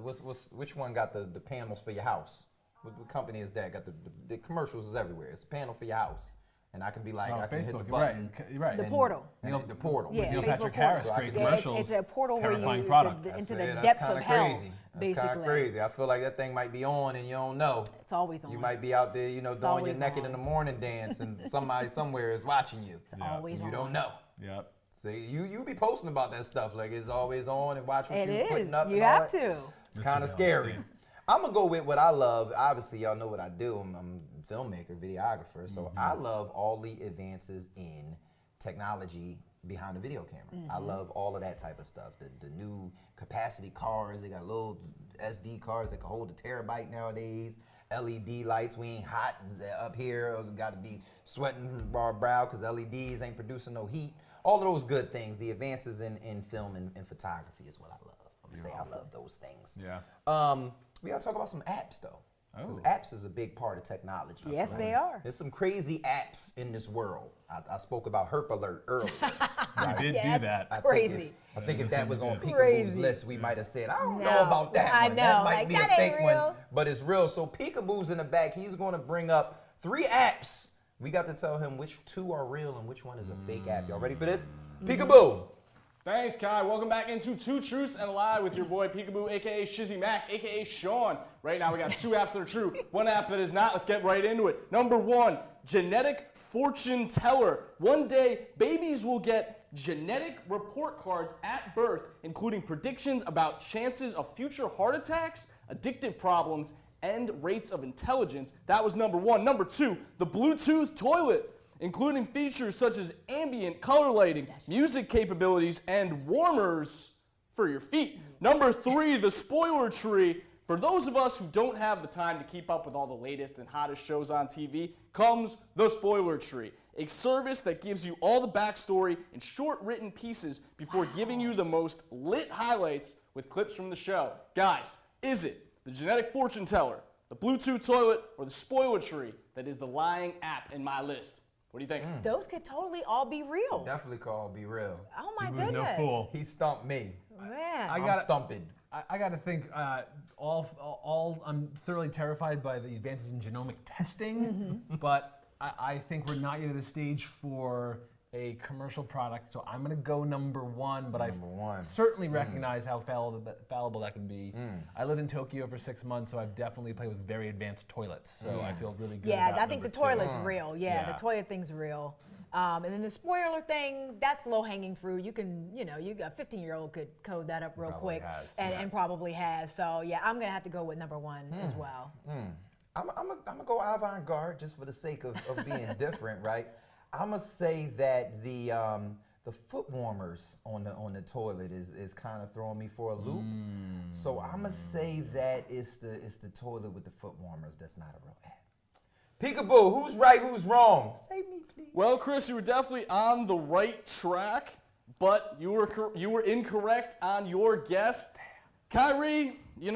Speaker 1: which one got the panels for your house? What company is that? Got the commercials is everywhere. It's a panel for your house. And I can be like, I can hit the
Speaker 3: Facebook,
Speaker 1: button.
Speaker 3: right.
Speaker 2: The portal.
Speaker 1: And the portal.
Speaker 2: Yeah,
Speaker 3: Neil
Speaker 2: Facebook
Speaker 3: Patrick
Speaker 2: portal.
Speaker 3: Harris,
Speaker 1: So I
Speaker 3: great
Speaker 1: can-
Speaker 3: commercials.
Speaker 2: It's a portal where
Speaker 3: terrifying
Speaker 2: you
Speaker 3: product.
Speaker 2: into
Speaker 1: That's
Speaker 2: the depths of
Speaker 1: kinda
Speaker 2: hell.
Speaker 1: crazy. That's
Speaker 2: Basically,
Speaker 1: kind of crazy. I feel like that thing might be on and you don't know.
Speaker 2: it's always on.
Speaker 1: You might be out there, you know, doing your
Speaker 2: always
Speaker 1: naked
Speaker 2: on.
Speaker 1: in the morning dance, and somebody somewhere is watching you.
Speaker 2: It's always
Speaker 1: You
Speaker 2: on.
Speaker 1: don't know.
Speaker 3: Yep.
Speaker 1: So you be posting about that stuff like it's always on and watch what
Speaker 2: It
Speaker 1: you're
Speaker 2: is.
Speaker 1: putting up.
Speaker 2: You
Speaker 1: and all
Speaker 2: have
Speaker 1: that.
Speaker 2: to.
Speaker 1: It's kind of scary. I'm gonna go with what I love. Obviously, y'all know what I do. I'm a filmmaker, videographer. So I love all the advances in technology behind the video camera. I love all of that type of stuff. The new capacity cars. They got little SD cards that can hold a terabyte nowadays. LED lights. We ain't hot up here. Got to be sweating from our brow because LEDs ain't producing no heat. All of those good things. The advances in film and photography is what I love. I'm gonna say I love those things.
Speaker 3: Yeah.
Speaker 1: We gotta talk about some apps though. Because
Speaker 3: Oh.
Speaker 1: apps is a big part of technology.
Speaker 2: Yes,
Speaker 1: right?
Speaker 2: they are.
Speaker 1: There's some crazy apps in this world. I spoke about Herp Alert earlier.
Speaker 3: You did
Speaker 2: Yeah,
Speaker 3: do that.
Speaker 2: Crazy.
Speaker 1: I think if that was on Peekaboo's
Speaker 2: Crazy.
Speaker 1: list, we might have said, I don't know
Speaker 2: No,
Speaker 1: about that
Speaker 2: I
Speaker 1: one.
Speaker 2: know,
Speaker 1: That might
Speaker 2: like,
Speaker 1: be a
Speaker 2: that ain't
Speaker 1: fake one,
Speaker 2: real.
Speaker 1: but it's real. So Peekaboo's in the back. He's going to bring up 3 apps. We got to tell him which 2 are real and which one is a fake app. Y'all ready for this? Peekaboo.
Speaker 4: Thanks, Kai. Welcome back into Two Truths and a Lie with your boy Peekaboo, a.k.a. Shizzy Mac, a.k.a. Sean. Right now we got 2 apps that are true, 1 app that is not. Let's get right into it. Number 1, genetic fortune teller. One day, babies will get genetic report cards at birth, including predictions about chances of future heart attacks, addictive problems, and rates of intelligence. That was number 1. Number 2, the Bluetooth toilet, including features such as ambient color lighting, music capabilities, and warmers for your feet. Number 3, the spoiler tree. For those of us who don't have the time to keep up with all the latest and hottest shows on TV, comes the spoiler tree, a service that gives you all the backstory in short written pieces before giving you the most lit highlights with clips from the show. Guys, is it the genetic fortune teller, the Bluetooth toilet, or the spoiler tree that is the lying app in my list? What do you think?
Speaker 2: Those could totally all be real.
Speaker 1: Definitely call Be Real.
Speaker 2: Oh my
Speaker 3: He was
Speaker 2: goodness.
Speaker 3: no fool.
Speaker 1: He stumped me.
Speaker 2: Man.
Speaker 1: I'm stumped.
Speaker 3: I got to think. I'm thoroughly terrified by the advances in genomic testing, but I think we're not yet at a stage for a commercial product. So I'm going to go number 1, but I certainly recognize how fallible that can be. I lived in Tokyo for 6 months, so I've definitely played with very advanced toilets. So I feel really good.
Speaker 2: Yeah,
Speaker 3: about
Speaker 2: I think the
Speaker 3: number 2.
Speaker 2: toilet's real. Yeah, the toilet thing's real. And then the spoiler thing, that's low-hanging fruit. You can, you got a 15-year-old could code that up real quick and probably has. So, yeah, I'm going to have to go with number 1 as well.
Speaker 1: I'm gonna go avant-garde just for the sake of being different, right? I'm gonna say that the foot warmers on the toilet is kind of throwing me for a loop. So I'm gonna say that it's the toilet with the foot warmers that's not a real app. Peekaboo, who's right, who's wrong? Save me, please.
Speaker 4: Well, Chris, you were definitely on the right track, but you were incorrect on your guess. Kyrie, you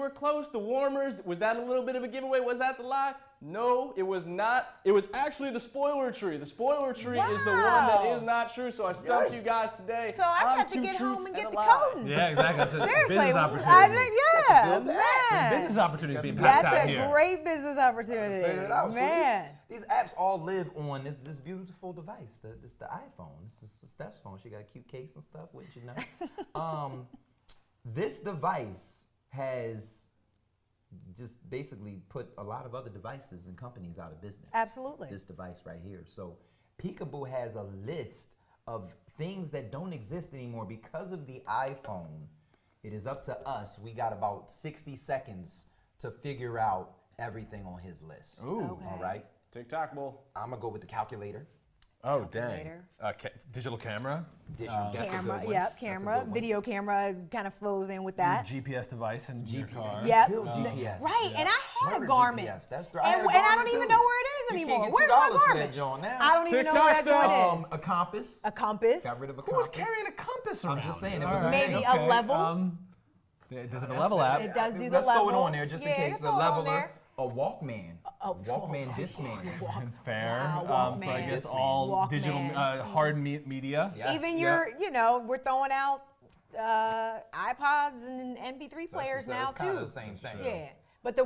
Speaker 4: were close. The warmers, was that a little bit of a giveaway? Was that the lie? No, it was not. It was actually the spoiler tree. The spoiler tree is the one that is not true, so I stumped you guys today.
Speaker 2: So I have to get home and get the coding.
Speaker 3: Yeah, exactly. That's a
Speaker 2: Seriously,
Speaker 3: business opportunity.
Speaker 2: Man.
Speaker 3: Business opportunities being passed out
Speaker 2: That's
Speaker 3: here.
Speaker 2: a great business opportunity.
Speaker 1: Figure it out.
Speaker 2: Man.
Speaker 1: So these apps all live on this beautiful device. This the iPhone. This is Steph's phone. She got a cute case and stuff with this device has just basically put a lot of other devices and companies out of business.
Speaker 2: Absolutely.
Speaker 1: This device right here. So Peekaboo has a list of things that don't exist anymore because of the iPhone. It is up to us. We got about 60 seconds to figure out everything on his list.
Speaker 4: Ooh.
Speaker 2: Okay.
Speaker 1: All right.
Speaker 4: TikTok bowl.
Speaker 1: I'm gonna go with the calculator.
Speaker 3: Oh, dang. Digital camera.
Speaker 1: That's a
Speaker 2: Camera,
Speaker 1: good one.
Speaker 2: yep,
Speaker 1: That's a
Speaker 2: camera.
Speaker 1: good one.
Speaker 2: Video camera kind of flows in with that.
Speaker 3: GPS device in your car.
Speaker 2: Yep.
Speaker 1: Kill GPS.
Speaker 2: Right, and I had
Speaker 1: Remember
Speaker 2: a Garmin.
Speaker 1: GPS. That's
Speaker 2: And I don't even know where it is anymore.
Speaker 1: You can't
Speaker 2: Where's
Speaker 1: get
Speaker 2: my
Speaker 1: $2 for
Speaker 2: Garmin?
Speaker 1: that joint now.
Speaker 2: I don't even know where that joint is.
Speaker 1: A compass.
Speaker 2: A compass.
Speaker 1: Got rid of a
Speaker 3: Who's
Speaker 1: compass.
Speaker 3: carrying a compass around?
Speaker 1: I'm just saying. It
Speaker 3: All
Speaker 1: was
Speaker 3: right.
Speaker 2: Maybe a level.
Speaker 3: Does it have a level app?
Speaker 2: It does do the
Speaker 1: Let's throw it
Speaker 2: level.
Speaker 1: on there just in
Speaker 2: Yeah,
Speaker 1: case.
Speaker 2: let's
Speaker 1: The
Speaker 2: throw it on
Speaker 1: leveler.
Speaker 2: there.
Speaker 1: A Walkman. Walkman Discman.
Speaker 3: Fair.
Speaker 2: Wow,
Speaker 3: So I
Speaker 2: Walkman.
Speaker 3: guess all
Speaker 2: Walkman.
Speaker 3: digital hard media.
Speaker 1: Yes.
Speaker 2: Even we're throwing out iPods and MP3 players now
Speaker 1: It's kind
Speaker 2: too.
Speaker 1: of the same thing.
Speaker 2: Yeah, but the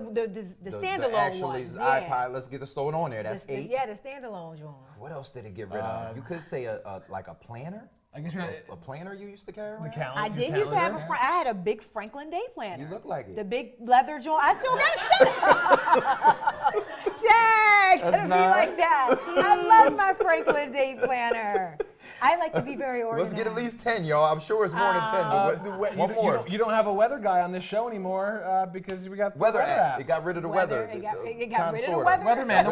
Speaker 2: standalone
Speaker 1: Actually,
Speaker 2: ones.
Speaker 1: the
Speaker 2: Yeah.
Speaker 1: iPod. Let's get the throw it on there. That's 8.
Speaker 2: Yeah, the standalone joint.
Speaker 1: What else did it get rid of? You could say like a planner.
Speaker 3: I guess you're not.
Speaker 1: A planner you used to carry around?
Speaker 3: The calendar.
Speaker 2: I did used to have I had a big Franklin Day planner.
Speaker 1: You look like it.
Speaker 2: The big leather joint. I still got it. Dang,
Speaker 1: That's
Speaker 2: it'll be
Speaker 1: not-
Speaker 2: like that. I love my Franklin Day planner. I like to be very organized.
Speaker 1: Let's get at least 10, y'all. I'm sure it's more than 10. But what more?
Speaker 3: You don't have a weather guy on this show anymore because we got the
Speaker 1: Weather app. It got rid of the weather.
Speaker 2: It got rid of
Speaker 1: Kinda,
Speaker 2: the
Speaker 1: sorta.
Speaker 2: weather.
Speaker 3: Weatherman,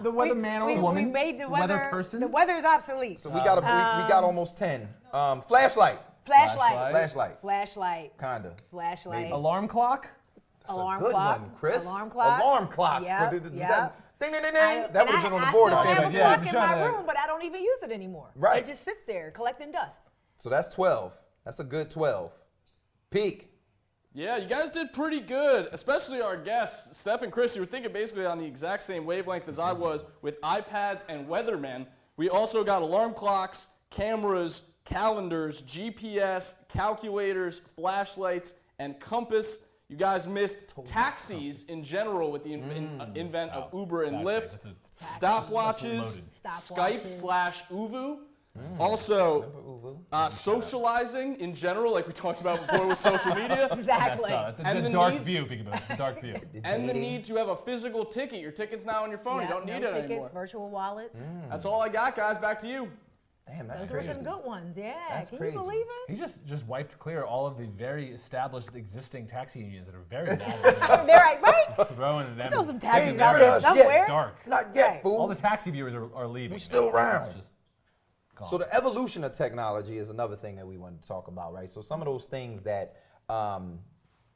Speaker 3: the weatherman or woman.
Speaker 2: We made the weather
Speaker 3: person.
Speaker 2: The weather's obsolete.
Speaker 1: So we got almost 10. Flashlight.
Speaker 2: Flashlight.
Speaker 1: Kinda.
Speaker 2: Flashlight.
Speaker 1: Maybe.
Speaker 3: Alarm clock.
Speaker 1: That's
Speaker 2: Alarm
Speaker 1: a good
Speaker 2: clock.
Speaker 1: one, Chris.
Speaker 2: Alarm clock.
Speaker 1: Alarm clock.
Speaker 2: Yep,
Speaker 1: For the-
Speaker 2: yep.
Speaker 1: Ding, ding, ding, ding. That would have been on the
Speaker 2: I
Speaker 1: board.
Speaker 2: still
Speaker 1: I
Speaker 2: have
Speaker 1: think.
Speaker 2: a
Speaker 3: Yeah,
Speaker 2: clock in
Speaker 3: trying
Speaker 2: my
Speaker 3: to-
Speaker 2: room, but I don't even use it anymore.
Speaker 1: Right.
Speaker 2: It just sits there collecting dust.
Speaker 1: So that's 12. That's a good 12. Peak.
Speaker 4: Yeah, you guys did pretty good, especially our guests. Steph and Chris, you were thinking basically on the exact same wavelength as I was with iPads and Weathermen. We also got alarm clocks, cameras, calendars, GPS, calculators, flashlights, and compass. You guys missed taxis in general with the invent of Uber and Lyft, stopwatches,
Speaker 2: Stopwatches.
Speaker 4: Skype/Uvu, Also, socializing in general, like we talked about before with social media.
Speaker 2: Exactly.
Speaker 3: That's the dark view, Peekaboo. The dark view.
Speaker 4: And the need to have a physical ticket. Your ticket's now on your phone.
Speaker 2: Yeah,
Speaker 4: You don't need
Speaker 2: no
Speaker 4: it
Speaker 2: tickets,
Speaker 4: anymore.
Speaker 2: virtual wallets.
Speaker 4: That's all I got, guys. Back to you.
Speaker 1: Damn, that's
Speaker 2: Those
Speaker 1: crazy.
Speaker 2: were some good ones. Yeah.
Speaker 1: That's
Speaker 2: Can
Speaker 1: crazy.
Speaker 2: you believe it?
Speaker 3: He just wiped clear all of the very established existing taxi unions that are very mad.
Speaker 2: They're right.
Speaker 3: Throwing at them.
Speaker 2: Still some
Speaker 1: Ain't
Speaker 2: taxis
Speaker 1: rid
Speaker 2: out
Speaker 1: of
Speaker 2: there
Speaker 1: us yet.
Speaker 2: somewhere.
Speaker 3: Dark.
Speaker 1: Not yet,
Speaker 2: Right.
Speaker 1: fool.
Speaker 3: All the taxi viewers are leaving.
Speaker 1: We still around.
Speaker 3: It's just gone.
Speaker 1: So the evolution of technology is another thing that we want to talk about, right? So some of those things that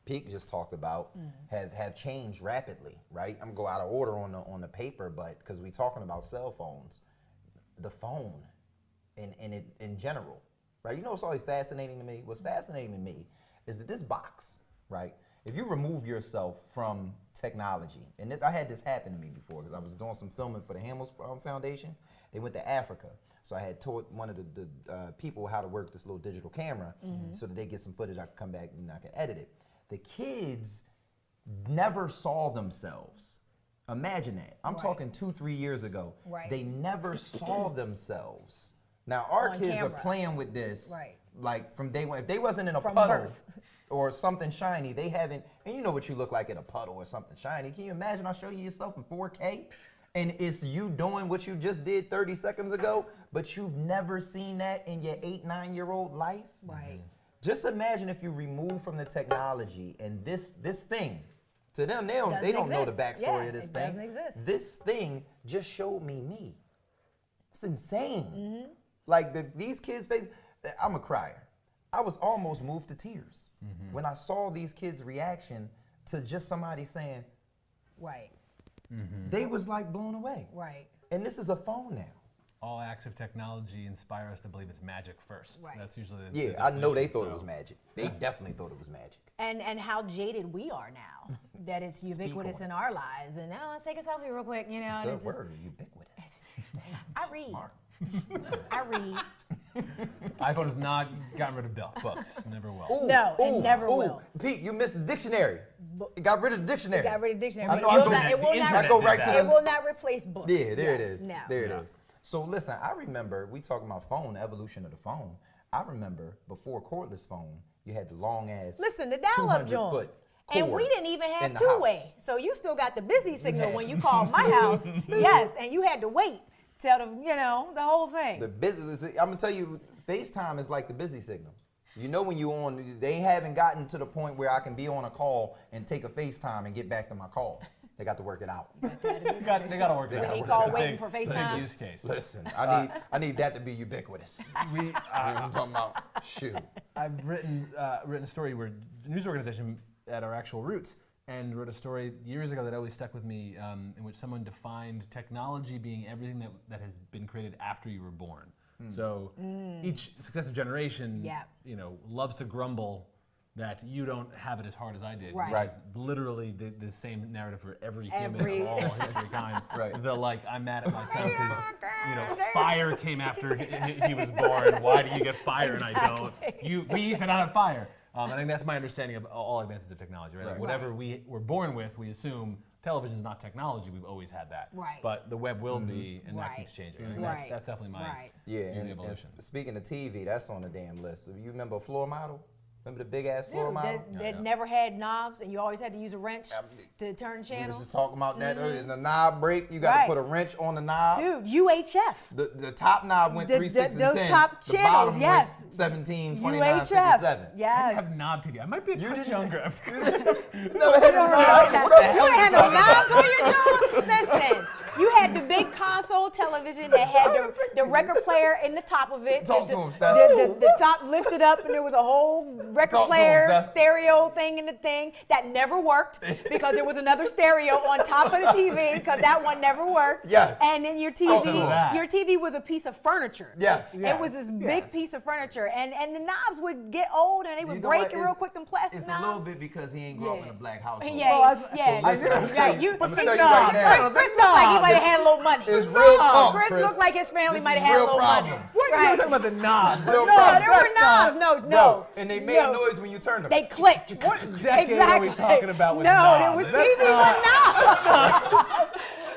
Speaker 1: Pete just talked about have changed rapidly, right? I'm gonna go out of order on the paper, but because we're talking about cell phones, the phone in general, right? You know what's always fascinating to me? What's fascinating to me is that this box, right? If you remove yourself from technology, and I had this happen to me before because I was doing some filming for the Hamels Foundation. They went to Africa. So I had taught one of the people how to work this little digital camera so that they get some footage, I could come back and I could edit it. The kids never saw themselves. Imagine that. I'm talking 2-3 years ago.
Speaker 2: Right.
Speaker 1: They never saw themselves. Now our
Speaker 2: On
Speaker 1: kids
Speaker 2: camera.
Speaker 1: are playing with this
Speaker 2: Right.
Speaker 1: like from day one. If they wasn't in a
Speaker 2: From
Speaker 1: puddle
Speaker 2: birth.
Speaker 1: or something shiny, they haven't, and you know what you look like in a puddle or something shiny. Can you imagine I'll show you yourself in 4K? And it's you doing what you just did 30 seconds ago, but you've never seen that in your 8-9-year-old life?
Speaker 2: Right.
Speaker 1: Just imagine if you remove from the technology and this thing, to them, they don't
Speaker 2: Doesn't
Speaker 1: know the
Speaker 2: exist.
Speaker 1: backstory
Speaker 2: Yeah,
Speaker 1: of this
Speaker 2: it
Speaker 1: thing.
Speaker 2: doesn't exist.
Speaker 1: This thing just showed me. It's insane.
Speaker 2: Mm-hmm.
Speaker 1: Like these kids' face, I'm a crier. I was almost moved to tears when I saw these kids' reaction to just somebody saying,
Speaker 2: Right.
Speaker 1: they was like blown away.
Speaker 2: Right.
Speaker 1: And this is a phone now.
Speaker 3: All acts of technology inspire us to believe it's magic first.
Speaker 2: Right.
Speaker 3: That's usually the
Speaker 1: Yeah, I know they
Speaker 3: definition,
Speaker 1: thought
Speaker 3: so.
Speaker 1: it was magic. They definitely thought it was magic.
Speaker 2: And how jaded we are now that it's ubiquitous
Speaker 1: on it.
Speaker 2: in our lives. And now let's take a selfie real quick, you know. And
Speaker 1: Good
Speaker 2: it's just,
Speaker 1: word, ubiquitous.
Speaker 2: I read.
Speaker 1: Smart.
Speaker 2: I read.
Speaker 3: iPhone has not gotten rid of books. Never will.
Speaker 1: Ooh,
Speaker 2: No, it
Speaker 1: ooh,
Speaker 2: never
Speaker 1: ooh.
Speaker 2: will.
Speaker 1: Pete, you missed the dictionary. It got rid of the dictionary.
Speaker 2: It got rid of the dictionary.
Speaker 1: I
Speaker 2: but
Speaker 1: know,
Speaker 2: it
Speaker 1: I
Speaker 2: will
Speaker 1: go-
Speaker 2: not, it will
Speaker 3: the
Speaker 2: not,
Speaker 3: internet
Speaker 1: I go
Speaker 3: did
Speaker 1: right to
Speaker 3: that.
Speaker 2: it
Speaker 1: the
Speaker 2: will not replace books.
Speaker 1: Yeah, there it
Speaker 2: Yes,
Speaker 1: is.
Speaker 2: No.
Speaker 1: There
Speaker 3: Yeah.
Speaker 1: it is. So listen, I remember, we talking about phone, the evolution of the phone. I remember before cordless phone, you had the long ass
Speaker 2: Listen, the dial-up
Speaker 1: 200
Speaker 2: joint.
Speaker 1: foot
Speaker 2: And we
Speaker 1: cord
Speaker 2: didn't even
Speaker 1: in
Speaker 2: have
Speaker 1: the
Speaker 2: two-way.
Speaker 1: house.
Speaker 2: So you still got the busy signal
Speaker 1: had-
Speaker 2: when you called my house. Yes, and you had to wait till the whole thing.
Speaker 1: The business, I'm gonna tell you, FaceTime is like the busy signal. You know when you on, they haven't gotten to the point where I can be on a call and take a FaceTime and get back to my call. They got to work it out.
Speaker 3: They got to work it out.
Speaker 2: He
Speaker 3: It's
Speaker 2: called
Speaker 3: a
Speaker 2: waiting
Speaker 3: big-
Speaker 2: for
Speaker 3: it's a
Speaker 2: FaceTime.
Speaker 3: big use case.
Speaker 1: Listen, I need that to be ubiquitous. I'm talking about, shoot.
Speaker 3: I've written a story where a news organization at our actual roots, and wrote a story years ago that always stuck with me, in which someone defined technology being everything that has been created after you were born. So each successive generation,
Speaker 2: Yeah.
Speaker 3: loves to grumble that you don't have it as hard as I did.
Speaker 2: Right.
Speaker 3: Which is literally the same narrative for every human
Speaker 2: Every-
Speaker 3: of all history kind.
Speaker 1: Right.
Speaker 3: The I'm mad at myself because fire came after he was born. Why do you get fire and I don't? We used to not have fire. I think that's my understanding of all advances of technology, right? Like
Speaker 1: Right.
Speaker 3: whatever we were born with, we assume television is not technology. We've always had that.
Speaker 2: Right.
Speaker 3: But the web will be, and that
Speaker 2: Right.
Speaker 3: keeps changing. I think
Speaker 2: Right.
Speaker 3: that's definitely my
Speaker 2: Right.
Speaker 1: Yeah,
Speaker 3: view of the
Speaker 1: and
Speaker 3: evolution.
Speaker 1: speaking of TV, that's on the damn list. So you remember a floor model? Remember the big ass floor
Speaker 2: Dude,
Speaker 1: model?
Speaker 2: that never had knobs, and you always had to use a wrench to turn the
Speaker 1: We
Speaker 2: channel.
Speaker 1: was just talking about that earlier. The knob break, you got
Speaker 2: Right.
Speaker 1: to put a wrench on the knob.
Speaker 2: Dude, UHF.
Speaker 1: The top knob went
Speaker 2: The-
Speaker 1: 3, 6, and
Speaker 2: those
Speaker 1: 10.
Speaker 2: top
Speaker 1: the
Speaker 2: channels,
Speaker 1: bottom
Speaker 2: yes.
Speaker 1: went 17, 29,
Speaker 2: UHF.
Speaker 1: 57.
Speaker 3: I
Speaker 2: Yes.
Speaker 3: have knob TV. I might be a touch
Speaker 1: didn't-
Speaker 3: younger.
Speaker 1: You never had a knob?
Speaker 2: You ain't had no knobs on your joint. Listen, you had the big console television that had the record player in the top of it.
Speaker 1: Talk
Speaker 2: the,
Speaker 1: to him, Steph.
Speaker 2: the top lifted up, and there was a whole record
Speaker 1: Talk to him,
Speaker 2: player,
Speaker 1: Steph.
Speaker 2: stereo thing in the thing that never worked because there was another stereo on top of the TV because that one never worked.
Speaker 1: Yes.
Speaker 2: And then your
Speaker 1: Talk to
Speaker 2: TV,
Speaker 3: him.
Speaker 2: your TV was a piece of furniture.
Speaker 1: Yes.
Speaker 2: It was this big piece of furniture, and the knobs would get old and they would break
Speaker 1: what?
Speaker 2: real quick. Them plastic
Speaker 1: It's
Speaker 2: knobs.
Speaker 1: a little bit because he ain't grow up in a black household.
Speaker 2: Yeah,
Speaker 3: that's-
Speaker 2: yeah.
Speaker 1: So listen, I'm
Speaker 2: Right,
Speaker 1: telling you
Speaker 2: Chris
Speaker 1: right now.
Speaker 2: looked like he might have had a little money.
Speaker 1: It's real talk,
Speaker 2: Chris
Speaker 1: Chris.
Speaker 2: looked like his family
Speaker 1: This
Speaker 2: might
Speaker 1: is
Speaker 2: have had a
Speaker 1: real
Speaker 2: little money.
Speaker 1: problems.
Speaker 3: What?
Speaker 2: Right.
Speaker 3: You're talking about the knob.
Speaker 1: Real
Speaker 2: No,
Speaker 1: problems.
Speaker 2: there were knobs. No.
Speaker 1: And they made a
Speaker 2: No.
Speaker 1: noise when you turned them.
Speaker 2: They clicked.
Speaker 3: What decade are we talking about with
Speaker 2: no,
Speaker 3: knobs?
Speaker 2: it was
Speaker 3: That's
Speaker 2: TV with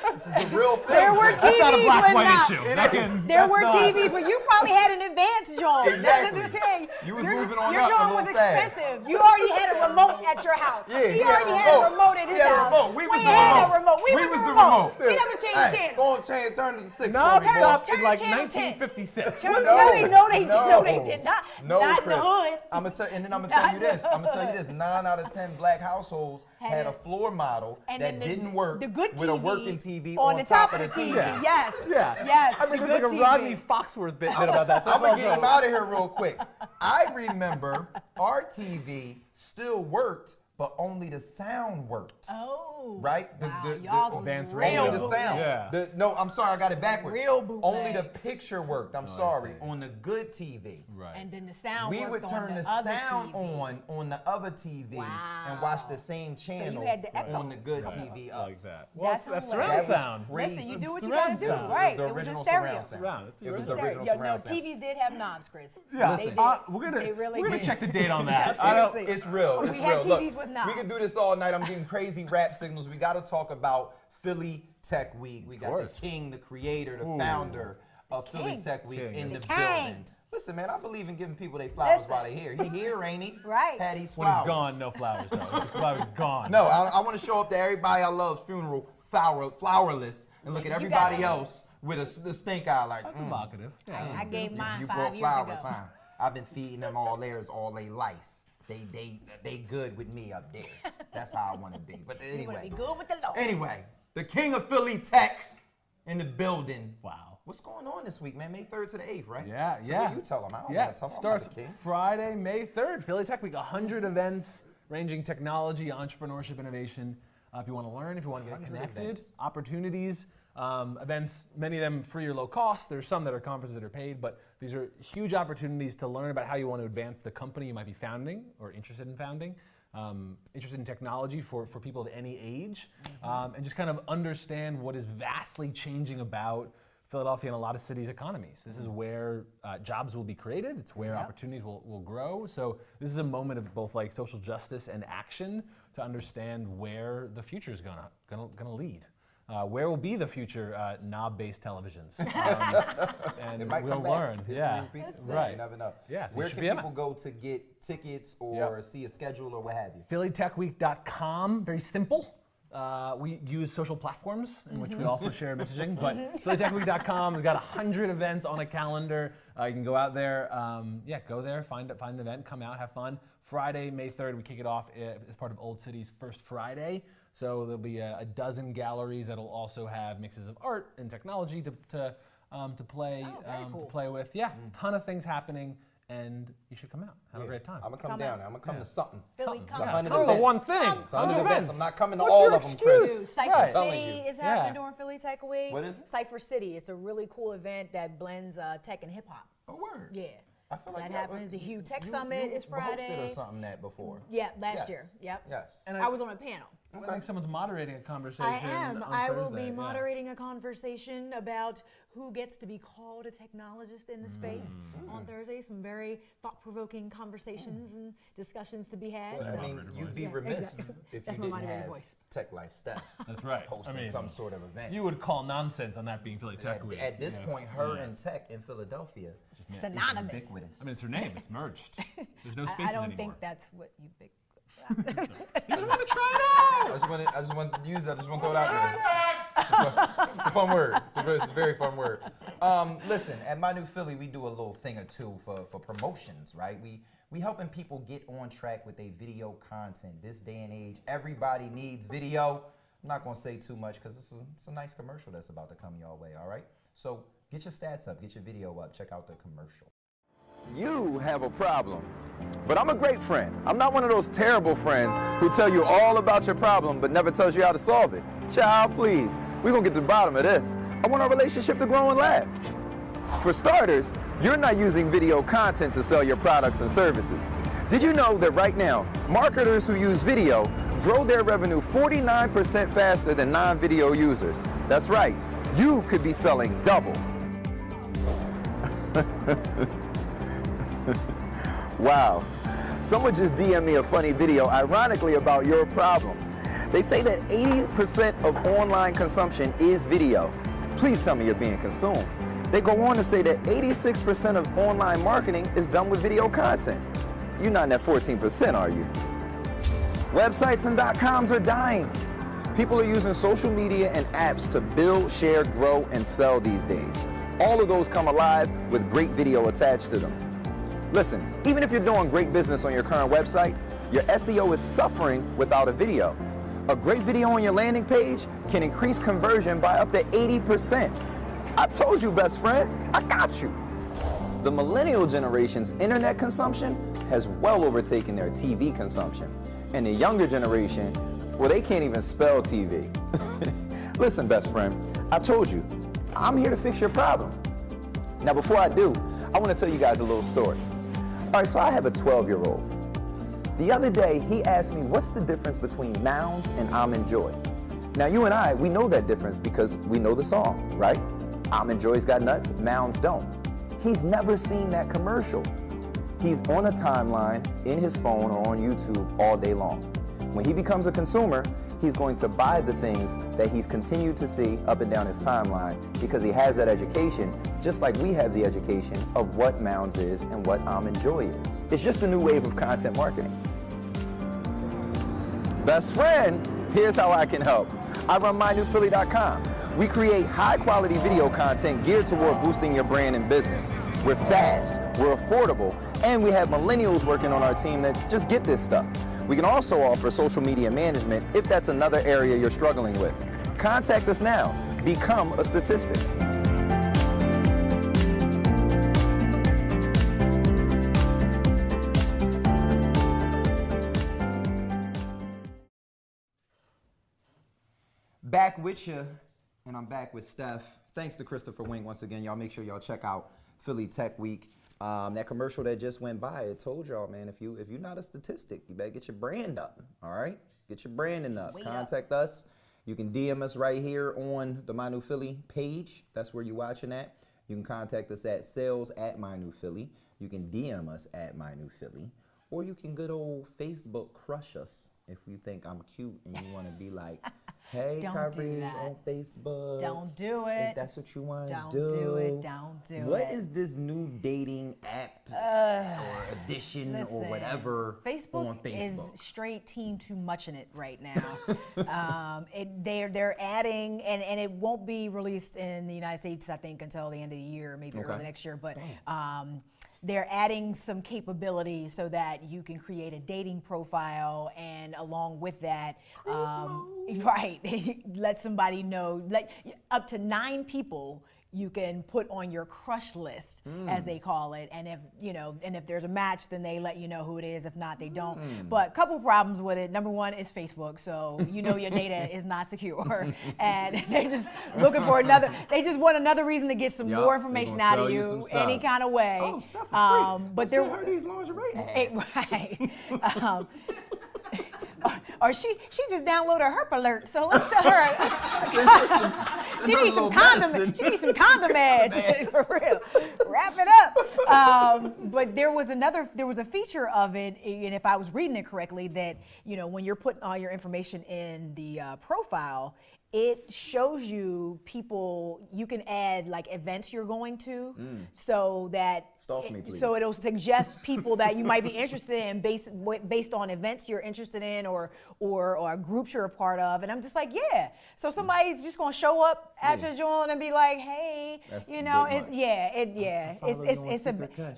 Speaker 2: knobs.
Speaker 1: This is a real thing.
Speaker 2: There were
Speaker 3: That's not a
Speaker 2: TVs
Speaker 3: black
Speaker 2: with
Speaker 3: white
Speaker 2: knobs.
Speaker 3: issue.
Speaker 2: There were TVs, but you probably had an advanced John.
Speaker 1: Exactly.
Speaker 2: That's what they're saying.
Speaker 1: You was
Speaker 2: Your-
Speaker 1: moving on
Speaker 2: Your
Speaker 1: up a
Speaker 2: John
Speaker 1: little
Speaker 2: was
Speaker 1: fast.
Speaker 2: expensive. You already had a remote at your house.
Speaker 1: Yeah,
Speaker 2: he already had a remote at his
Speaker 1: He had a
Speaker 2: house.
Speaker 1: remote. We was the
Speaker 2: had
Speaker 1: remote.
Speaker 2: a remote. We was the remote. We never changed
Speaker 1: Hey,
Speaker 2: channel.
Speaker 1: go on, turn to 6.
Speaker 3: Knobs
Speaker 1: for me, boy.
Speaker 3: stopped
Speaker 2: Turn
Speaker 3: in like
Speaker 2: channel 10.
Speaker 3: 1956.
Speaker 2: No, they did not.
Speaker 1: No,
Speaker 2: Not in
Speaker 1: Chris.
Speaker 2: the hood.
Speaker 1: I'm gonna tell you
Speaker 2: Not
Speaker 1: this.
Speaker 2: in the
Speaker 1: I'm gonna tell you this. 9 out of 10 black households had a floor model
Speaker 2: And
Speaker 1: that
Speaker 2: then
Speaker 1: didn't work
Speaker 2: the good
Speaker 1: with a
Speaker 2: TV
Speaker 1: working TV
Speaker 2: on the top of the
Speaker 1: TV.
Speaker 2: TV.
Speaker 3: Yeah.
Speaker 2: Yes.
Speaker 3: Yeah.
Speaker 2: Yes.
Speaker 3: I mean,
Speaker 2: the
Speaker 3: there's like
Speaker 2: good
Speaker 3: a Rodney
Speaker 2: TV.
Speaker 3: Foxworth bit about that. So
Speaker 1: I'm gonna
Speaker 3: that's
Speaker 1: get him
Speaker 3: also-
Speaker 1: out of here real quick. I remember our TV still worked, but only the sound worked.
Speaker 2: Oh.
Speaker 1: Right?
Speaker 2: Y'all's was
Speaker 3: Advanced
Speaker 2: real
Speaker 1: Only the
Speaker 2: bootleg.
Speaker 1: sound.
Speaker 3: Yeah.
Speaker 1: No, I'm sorry, I got it backwards.
Speaker 2: Real bootleg.
Speaker 1: Only the picture worked. I'm sorry.
Speaker 3: see.
Speaker 1: On the good TV.
Speaker 3: Right.
Speaker 2: And then the sound
Speaker 1: We
Speaker 2: worked
Speaker 1: would
Speaker 2: on
Speaker 1: turn the
Speaker 2: other
Speaker 1: sound
Speaker 2: TV.
Speaker 1: on the other TV and watch the same channel
Speaker 2: had the echo.
Speaker 1: on the good TV up.
Speaker 3: like that. Well,
Speaker 2: That's
Speaker 3: that's
Speaker 2: hilarious.
Speaker 3: surround
Speaker 1: That was
Speaker 3: sound.
Speaker 1: crazy.
Speaker 2: Listen, you do what you
Speaker 3: Surround
Speaker 2: gotta do,
Speaker 3: sound.
Speaker 2: right?
Speaker 1: The
Speaker 2: It was
Speaker 1: original
Speaker 2: a stereo.
Speaker 1: surround sound.
Speaker 3: Surround, it's the
Speaker 1: It was the
Speaker 3: original.
Speaker 1: original
Speaker 2: Yo, no,
Speaker 1: surround sound.
Speaker 2: TVs did have knobs, Chris.
Speaker 3: Yeah.
Speaker 2: They did.
Speaker 3: We're gonna
Speaker 2: They really
Speaker 3: we're gonna
Speaker 2: did.
Speaker 3: check the date on that.
Speaker 2: Yeah,
Speaker 3: I don't-
Speaker 2: seriously.
Speaker 1: It's real. It's
Speaker 2: We
Speaker 1: real.
Speaker 2: had
Speaker 1: Look,
Speaker 2: TVs with
Speaker 1: we
Speaker 2: knobs.
Speaker 1: can do this all night. I'm getting crazy rap signals. We got to talk about Philly Tech Week. We got
Speaker 3: course.
Speaker 1: the king, the creator, the founder of Philly
Speaker 2: king.
Speaker 1: Tech Week
Speaker 3: King.
Speaker 1: in
Speaker 3: The
Speaker 1: the
Speaker 2: king.
Speaker 1: building. Listen, man, I believe in giving people their flowers
Speaker 2: Listen.
Speaker 1: while they're here. He here, ain't he?
Speaker 2: Right.
Speaker 1: Patty's
Speaker 3: When
Speaker 1: flowers.
Speaker 3: he's gone, no flowers though. The flowers gone.
Speaker 1: No, I want to show up to everybody I love's funeral flowerless and look at
Speaker 2: You
Speaker 1: everybody
Speaker 2: got it.
Speaker 1: else with a stink eye like,
Speaker 3: That's evocative. Yeah.
Speaker 2: I gave mine
Speaker 1: you
Speaker 2: 5
Speaker 1: brought
Speaker 2: years
Speaker 1: flowers,
Speaker 2: ago.
Speaker 1: huh? I've been feeding them all theirs all their life. They good with me up there. That's how I want to be. But
Speaker 2: You wanna
Speaker 1: anyway,
Speaker 2: be good with the Lord.
Speaker 1: anyway, the king of Philly Tech in the building.
Speaker 3: Wow.
Speaker 1: What's going on this week, man? May 3rd to the 8th, right?
Speaker 3: Yeah,
Speaker 1: So
Speaker 3: yeah.
Speaker 1: what you tell them. I don't
Speaker 3: Yeah,
Speaker 1: want to tell them.
Speaker 3: starts
Speaker 1: I'm not the king.
Speaker 3: Friday, May 3rd. Philly Tech Week, 100 events ranging technology, entrepreneurship, innovation. If you want to learn, if you want to get
Speaker 1: 100
Speaker 3: connected,
Speaker 1: events.
Speaker 3: opportunities, events, many of them free or low cost. There's some that are conferences that are paid, but these are huge opportunities to learn about how you want to advance the company you might be founding or interested in founding. Interested in technology for people of any age, and just kind of understand what is vastly changing about Philadelphia and a lot of cities' economies. This is where jobs will be created. It's where opportunities will grow. So this is a moment of both like social justice and action to understand where the future is gonna lead. Where will be the future knob-based televisions? And
Speaker 1: It might
Speaker 3: we'll
Speaker 1: come back.
Speaker 3: learn.
Speaker 1: History
Speaker 3: Yeah,
Speaker 1: repeats itself.
Speaker 3: right.
Speaker 1: You never know.
Speaker 3: Yeah, so you
Speaker 1: Where
Speaker 3: should
Speaker 1: can
Speaker 3: be at
Speaker 1: people
Speaker 3: it.
Speaker 1: go to get tickets or see a schedule or what have you?
Speaker 3: PhillyTechWeek.com, very simple. We use social platforms in which we also share messaging, but PhillyTechWeek.com has got 100 events on a calendar. You can go out there, go there, find an event, come out, have fun. Friday, May 3rd, we kick it off as part of Old City's First Friday. So there'll be a dozen galleries that'll also have mixes of art and technology to play
Speaker 2: cool.
Speaker 3: to play with. Yeah, ton of things happening, and you should come out. Have a great time.
Speaker 1: I'm gonna come
Speaker 2: Come
Speaker 1: down
Speaker 2: out.
Speaker 1: there. I'm gonna come to something.
Speaker 2: Philly,
Speaker 1: It's
Speaker 2: come
Speaker 1: 100
Speaker 3: Come to
Speaker 1: events.
Speaker 3: one thing.
Speaker 1: It's 100 events. I'm not coming to
Speaker 3: What's
Speaker 1: all
Speaker 3: your
Speaker 1: of them,
Speaker 3: excuse?
Speaker 1: Chris.
Speaker 2: Cypher
Speaker 3: Right.
Speaker 1: Telling
Speaker 2: City
Speaker 1: you.
Speaker 2: is happening
Speaker 3: Yeah.
Speaker 2: during Philly Tech Week.
Speaker 1: What is it?
Speaker 2: Cypher City. It's a really cool event that blends tech and hip hop.
Speaker 1: Oh, word.
Speaker 2: Yeah.
Speaker 1: I feel like
Speaker 2: That
Speaker 1: yeah,
Speaker 2: happens. The Hugh Tech
Speaker 1: you-
Speaker 2: Summit
Speaker 1: you
Speaker 2: is
Speaker 1: hosted
Speaker 2: Friday.
Speaker 1: or something that before.
Speaker 2: Yeah, last
Speaker 1: Yes.
Speaker 2: year. Yep.
Speaker 1: Yes.
Speaker 3: And
Speaker 2: I was on a panel.
Speaker 3: I think someone's moderating a conversation.
Speaker 2: I am.
Speaker 3: On
Speaker 2: I will
Speaker 3: Thursday,
Speaker 2: be
Speaker 3: yeah.
Speaker 2: moderating a conversation about who gets to be called a technologist in the space on Thursday. Some very thought-provoking conversations and discussions to be had.
Speaker 1: Well,
Speaker 2: so-
Speaker 1: I mean, you'd be
Speaker 2: Yeah,
Speaker 1: remiss
Speaker 2: exactly.
Speaker 1: if
Speaker 2: That's
Speaker 1: you
Speaker 2: my
Speaker 1: didn't
Speaker 2: moderator
Speaker 1: have
Speaker 2: voice.
Speaker 1: Tech Life staff
Speaker 3: That's right.
Speaker 1: hosting
Speaker 3: I mean,
Speaker 1: some sort of event.
Speaker 3: you would call nonsense on that being Philly Tech Week.
Speaker 1: At this
Speaker 3: Yeah.
Speaker 1: point, her
Speaker 3: Yeah.
Speaker 1: and Tech in Philadelphia
Speaker 2: It's
Speaker 1: is
Speaker 2: synonymous.
Speaker 1: ubiquitous.
Speaker 3: I mean, it's her name. It's merged. There's no spaces
Speaker 2: I don't
Speaker 3: anymore.
Speaker 2: think that's what you big.
Speaker 3: You just want to try it out.
Speaker 1: I just want to use that. I just want to throw it out there. It's a fun word. It's a very fun word. Listen, at My New Philly, we do a little thing or two for promotions, right? We helping people get on track with their video content. This day and age, everybody needs video. I'm not going to say too much because it's a nice commercial that's about to come your way, all right? So get your stats up, get your video up, check out the commercial. You have a problem, but I'm a great friend. I'm not one of those terrible friends who tell you all about your problem but never tells you how to solve it. Child, please, we're gonna get to the bottom of this. I want our relationship to grow and last. For starters, you're not using video content to sell your products and services. Did you know that right now, marketers who use video grow their revenue 49% faster than non-video users? That's right, you could be selling double. Wow. Someone just DM'd me a funny video ironically about your problem. They say that 80% of online consumption is video. Please tell me you're being consumed. They go on to say that 86% of online marketing is done with video content. You're not in that 14%, are you? Websites and .coms are dying. People are using social media and apps to build, share, grow, and sell these days. All of those come alive with great video attached to them. Listen, even if you're doing great business on your current website, your SEO is suffering without a video. A great video on your landing page can increase conversion by up to 80%. I told you, best friend, I got you. The millennial generation's internet consumption has well overtaken their TV consumption. And the younger generation, well, they can't even spell TV. Listen, best friend, I told you, I'm here to fix your problem. Now, before I do, I want to tell you guys a little story. All right, so I have a 12-year-old. The other day, he asked me, what's the difference between Mounds and Almond Joy? Now, you and I, we know that difference because we know the song, right? Almond Joy's got nuts, Mounds don't. He's never seen that commercial. He's on a timeline in his phone or on YouTube all day long. When he becomes a consumer, he's going to buy the things that he's continued to see up and down his timeline because he has that education, just like we have the education of what Mounds is and what Almond Joy is. It's just a new wave of content marketing. Best friend, here's how I can help. I run mynewphilly.com. We create high-quality video content geared toward boosting your brand and business. We're fast, we're affordable, and we have millennials working on our team that just get this stuff. We can also offer social media management if that's another area you're struggling with. Contact us now. Become a statistic. Back with you, and I'm back with Steph. Thanks to Christopher Wing once again. Y'all make sure y'all check out Philly Tech Week. That commercial that just went by, it told y'all, man, if you're not a statistic, you better get your brand up, all right? Get your branding up. Contact us. You can DM us right here on the My New Philly page. That's where you're watching at. You can contact us at sales@MyNewPhilly. You can DM us at My New Philly. Or you can good old Facebook crush us if you think I'm cute and you want to be like, hey, Kyrie on Facebook.
Speaker 2: Don't do it.
Speaker 1: If that's what you want to
Speaker 2: Don't
Speaker 1: do.
Speaker 2: do it. Don't do it.
Speaker 1: What is this new dating app or edition or whatever
Speaker 2: Facebook
Speaker 1: on Facebook?
Speaker 2: is straight teen too much in it right now. They're adding, and it won't be released in the United States, I think, until the end of the year, maybe early next year. But they're adding some capabilities so that you can create a dating profile, and along with that, let somebody know, up to 9 people you can put on your crush list, as they call it, and if there's a match, then they let you know who it is. If not, they don't. But a couple problems with it. Number one, it's Facebook, so your data is not secure, and they're just looking for another. They just want another reason to get some more information out of you, any kind of way.
Speaker 1: Oh, stuff for free.
Speaker 2: But
Speaker 1: send her these lingerie ads.
Speaker 2: Or she just downloaded a Herpes alert, so let's tell her. She needs some condom. She needs some condom ads for real. Wrap it up. But there was a feature of it, and if I was reading it correctly, that when you're putting all your information in the profile, it shows you people, you can add like events you're going to, so that
Speaker 1: Stalk me, please.
Speaker 2: So it'll suggest people that you might be interested in based on events you're interested in or groups you're a part of. And I'm just like, yeah. So somebody's just gonna show up at your joint and be like, hey,
Speaker 1: That's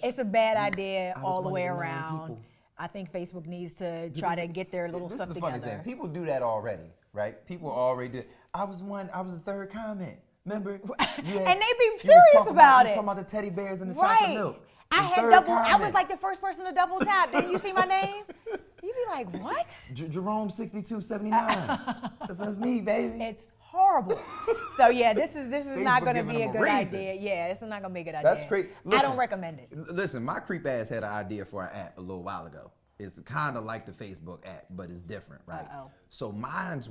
Speaker 2: it's a bad idea all the way around. I think Facebook needs to try to get their little stuff together.
Speaker 1: This is the funny thing. People do that already, right? People already do. I was the third comment. Remember?
Speaker 2: And they be serious about it.
Speaker 1: Talking about the teddy bears and the chocolate milk.
Speaker 2: I was like the first person to double tap. Didn't you see my name? You'd be like, what?
Speaker 1: Jerome 6279. That's me, baby.
Speaker 2: It's horrible. So yeah, this is not going to be a good idea. Yeah, this is not going to be a good idea.
Speaker 1: That's great.
Speaker 2: I don't recommend it.
Speaker 1: Listen, my creep ass had an idea for an app a little while ago. It's kind of like the Facebook app, but it's different, right? So mine's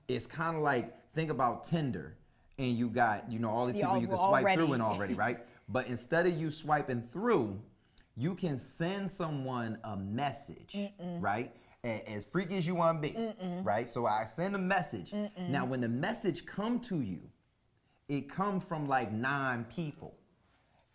Speaker 1: it's kind of like, think about Tinder, and you got, all these people you can swipe through and already, right? But instead of you swiping through, you can send someone a message, right? as freaky as you want to be, right? So I send a message. Now, when the message come to you, it come from like 9 people.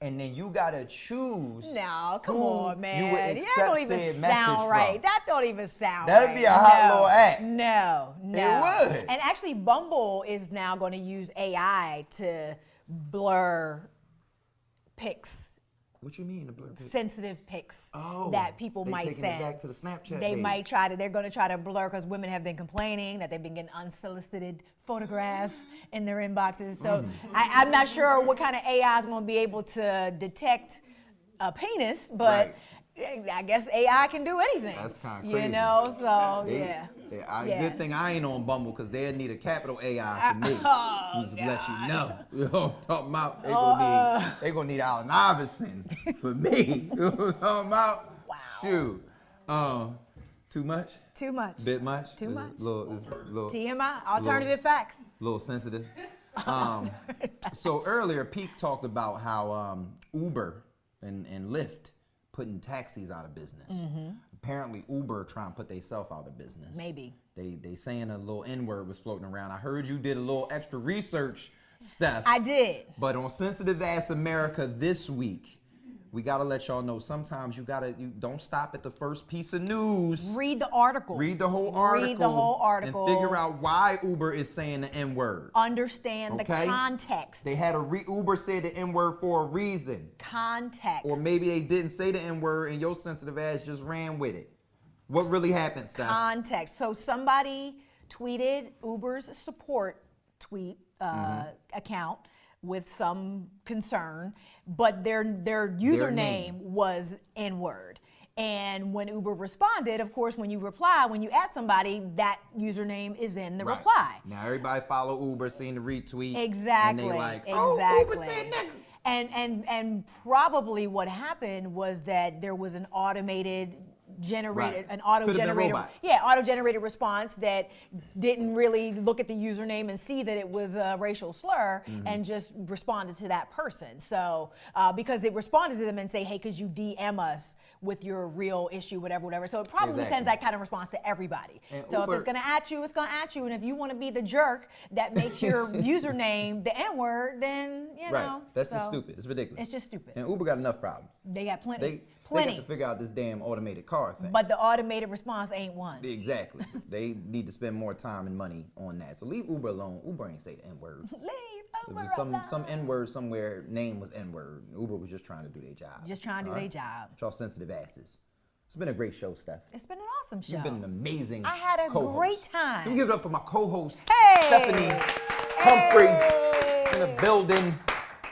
Speaker 1: And then you gotta choose.
Speaker 2: No, come
Speaker 1: who
Speaker 2: on, man.
Speaker 1: You would
Speaker 2: That
Speaker 1: accept
Speaker 2: don't even
Speaker 1: said
Speaker 2: sound
Speaker 1: message
Speaker 2: right.
Speaker 1: from.
Speaker 2: That don't even sound
Speaker 1: That'd
Speaker 2: right.
Speaker 1: be a hot little act.
Speaker 2: No.
Speaker 1: It would.
Speaker 2: And actually, Bumble is now going to use AI to blur pics.
Speaker 1: What you mean? The blur pic?
Speaker 2: Sensitive pics
Speaker 1: Oh,
Speaker 2: that people
Speaker 1: they
Speaker 2: might
Speaker 1: taking
Speaker 2: send.
Speaker 1: it back to the Snapchat
Speaker 2: They
Speaker 1: days.
Speaker 2: might try to. They're going to try to blur because women have been complaining that they've been getting unsolicited photographs in their inboxes. So I'm not sure what kind of AI is going to be able to detect a penis, but I guess AI can do anything.
Speaker 1: That's kind of crazy.
Speaker 2: You know, so
Speaker 1: Yeah.
Speaker 2: Yeah.
Speaker 1: Good thing I ain't on Bumble because they'd need a capital AI for me. Just to let you know. You know what I'm talking about? They gonna need Allen Iverson for me. You know what I'm talking about?
Speaker 2: Wow.
Speaker 1: Shoot. Too much?
Speaker 2: Too much.
Speaker 1: Bit much?
Speaker 2: Too much.
Speaker 1: Little
Speaker 2: TMI, alternative facts.
Speaker 1: little sensitive. So earlier, Peak talked about how Uber and Lyft putting taxis out of business. Apparently, Uber trying to put themselves out of business.
Speaker 2: Maybe.
Speaker 1: They saying a little N-word was floating around. I heard you did a little extra research, Steph.
Speaker 2: I did.
Speaker 1: But on Sensitive Ass America this week, we gotta let y'all know sometimes you don't stop at the first piece of news.
Speaker 2: Read the article.
Speaker 1: Read the whole article.
Speaker 2: Read the whole article.
Speaker 1: And figure out why Uber is saying the N-word.
Speaker 2: Understand
Speaker 1: Okay?
Speaker 2: the context.
Speaker 1: They had Uber said the N-word for a reason.
Speaker 2: Context.
Speaker 1: Or maybe they didn't say the N-word and your sensitive ass just ran with it. What really happened, Steph?
Speaker 2: Context. So somebody tweeted Uber's support tweet account with some concern, but their username
Speaker 1: name.
Speaker 2: was N-word. And when Uber responded, of course, when you reply, when you add somebody, that username is in the reply.
Speaker 1: Now everybody follow Uber, seeing the retweet.
Speaker 2: Exactly.
Speaker 1: And they like,
Speaker 2: exactly.
Speaker 1: Uber said nigga.
Speaker 2: And probably what happened was that there was an automated generated,
Speaker 1: Right.
Speaker 2: an auto-generated,
Speaker 1: robot.
Speaker 2: auto-generated response that didn't really look at the username and see that it was a racial slur and just responded to that person. So because they responded to them and say, hey, could you DM us with your real issue, whatever. So it probably
Speaker 1: Exactly.
Speaker 2: sends that kind of response to everybody.
Speaker 1: And
Speaker 2: so
Speaker 1: Uber-
Speaker 2: if it's gonna at you, it's gonna at you. And if you wanna be the jerk that makes your username the N-word, then, you
Speaker 1: Right.
Speaker 2: know.
Speaker 1: That's
Speaker 2: so
Speaker 1: just stupid. It's ridiculous.
Speaker 2: It's just stupid.
Speaker 1: And Uber got enough problems.
Speaker 2: They got plenty.
Speaker 1: They got to figure out this damn automated car thing.
Speaker 2: But the automated response ain't one.
Speaker 1: Exactly. They need to spend more time and money on that. So leave Uber alone. Uber ain't say the N-word.
Speaker 2: Leave
Speaker 1: It
Speaker 2: Uber
Speaker 1: was
Speaker 2: alone.
Speaker 1: some N-word somewhere, name was N-word. Uber was just trying to do their job.
Speaker 2: Just trying to do their job.
Speaker 1: Y'all sensitive asses. It's been a great show, Steph.
Speaker 2: It's been an awesome show.
Speaker 1: You've been an amazing
Speaker 2: I had a
Speaker 1: co-host.
Speaker 2: great time.
Speaker 1: Can we give it up for my co-host,
Speaker 2: Hey!
Speaker 1: Stephanie Humphrey,
Speaker 2: Hey!
Speaker 1: in the building,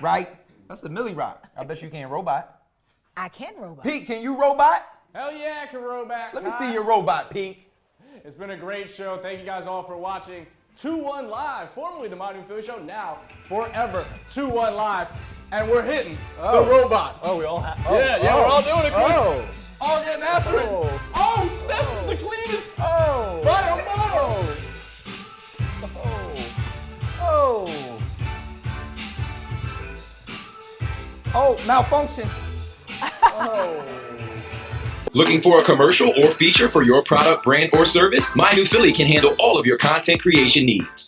Speaker 1: right? That's a Millie Rock. I bet you can't robot.
Speaker 2: I can robot.
Speaker 1: Pete, can you robot?
Speaker 4: Hell yeah, I can row back.
Speaker 1: Let me see your robot, Pete.
Speaker 4: It's been a great show. Thank you guys all for watching 2-1 Live, formerly the Modern Philly Show, now forever 2-1 Live. And we're hitting the robot.
Speaker 3: Oh, we all have.
Speaker 4: Yeah, we're all doing it, Chris.
Speaker 3: Oh.
Speaker 4: All getting after it. Oh, Steph's is the cleanest.
Speaker 3: Oh.
Speaker 4: By a mile.
Speaker 3: Oh.
Speaker 1: Oh, malfunction.
Speaker 5: Looking for a commercial or feature for your product, brand, or service? My New Philly can handle all of your content creation needs.